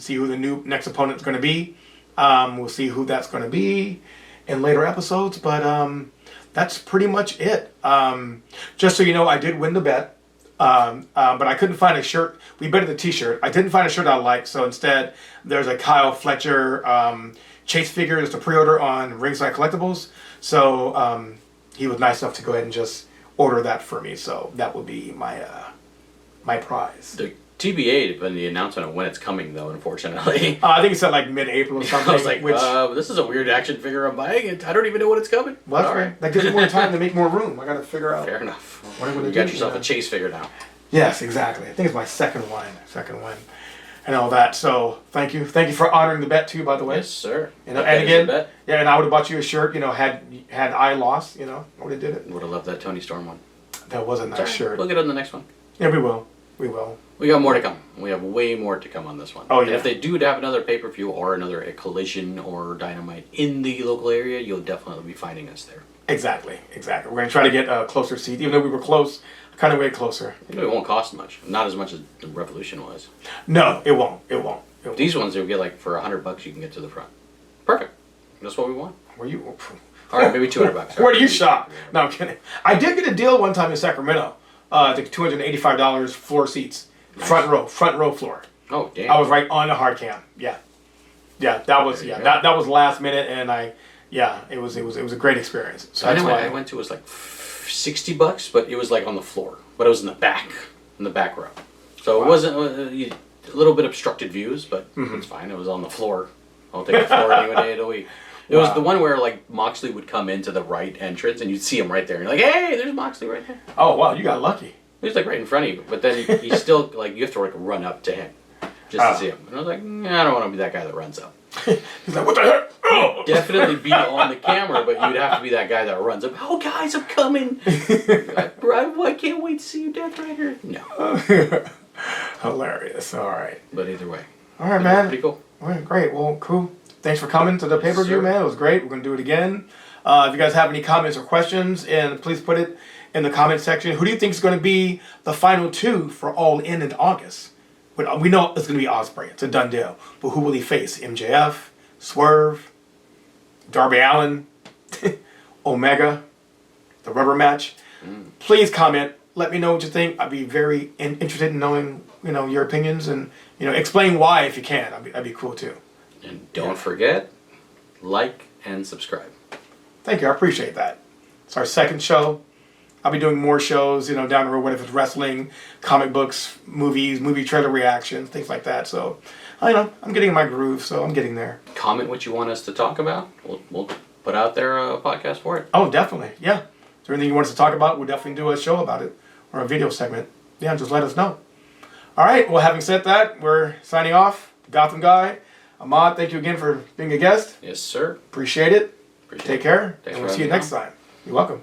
see who the next opponent is going to be. We'll see who that's going to be in later episodes. But that's pretty much it. Just so you know, I did win the bet. But I couldn't find a shirt. We betted the t-shirt. I didn't find a shirt I liked. So instead, there's a Kyle Fletcher Chase figure. It's a pre-order on Ringside Collectibles. So he was nice enough to go ahead and just order that for me, so that will be my my prize. The TBA, when the announcement of when it's coming, though, unfortunately. I think it's at like mid-April or something. I was like, this is a weird action figure I'm buying. I don't even know when it's coming. Well, that's right. That gives me more time to make more room. I got to figure out. Fair enough. What I'm going to You do. got yourself a Chase figure now. Yes, exactly. I think it's my second one, and all that. So thank you for honoring the bet too. By the way. Yes, sir. And again, yeah, and I would have bought you a shirt. Had I lost, I would have did it. Would have loved that Tony Storm one. That was a nice shirt. We'll get on the next one. Yeah, we will. We will. We got more to come. We have way more to come on this one. Oh, yeah. And if they do have another pay-per-view or another Collision or Dynamite in the local area, you'll definitely be finding us there. Exactly. We're going to try to get a closer seat, even though we were close. Kind of way closer. It won't cost much. Not as much as the Revolution was. No, it won't. These ones you'll get like for $100 you can get to the front. Perfect. That's what we want. Were you? All right, maybe $200. Where do you shop? No, I'm kidding. I did get a deal one time in Sacramento. I think $285 floor seats, nice. front row floor. Oh damn! I was right on the hard cam. Yeah. That was that was last minute, and it was a great experience. So that's why I went to was like $60, but it was like on the floor, but it was in the back row. So it wasn't a little bit obstructed views, but it's fine. It was on the floor. I'll take the floor any day of the week. It was the one where like Moxley would come into the right entrance and you'd see him right there. And you're like, hey, there's Moxley right there. Oh wow, you got lucky. He was like right in front of you, but then he's still like you have to like run up to him just to see him. And I was like, I don't want to be that guy that runs up. He's like, what the heck? Oh. Definitely be on the camera, but you'd have to be that guy that runs up. Oh guys, I'm coming. I can't wait to see you, Death Rider. No. Hilarious. All right. But either way. All right, man. Pretty cool. All right, great. Well, cool. Thanks for coming to the pay-per-view, man. It was great. We're going to do it again. If you guys have any comments or questions, and please put it in the comment section. Who do you think is going to be the final two for All In August? We know it's going to be Ospreay. It's a done deal. But who will he face? MJF, Swerve, Darby Allin, Omega, the rubber match. Please comment. Let me know what you think. I'd be very interested in knowing, your opinions, and explain why if you can. That'd be cool too. And don't forget, like and subscribe. Thank you. I appreciate that. It's our second show. I'll be doing more shows, down the road, whether it's wrestling, comic books, movies, movie trailer reactions, things like that. So, I'm getting in my groove, so I'm getting there. Comment what you want us to talk about. We'll put out there a podcast for it. Oh, definitely. Yeah. Is there anything you want us to talk about? We'll definitely do a show about it or a video segment. Yeah, just let us know. All right. Well, having said that, we're signing off. Gotham Guy. Ahmad, thank you again for being a guest. Yes, sir. Appreciate it. Take care. Thanks and we'll see you next time. You're welcome.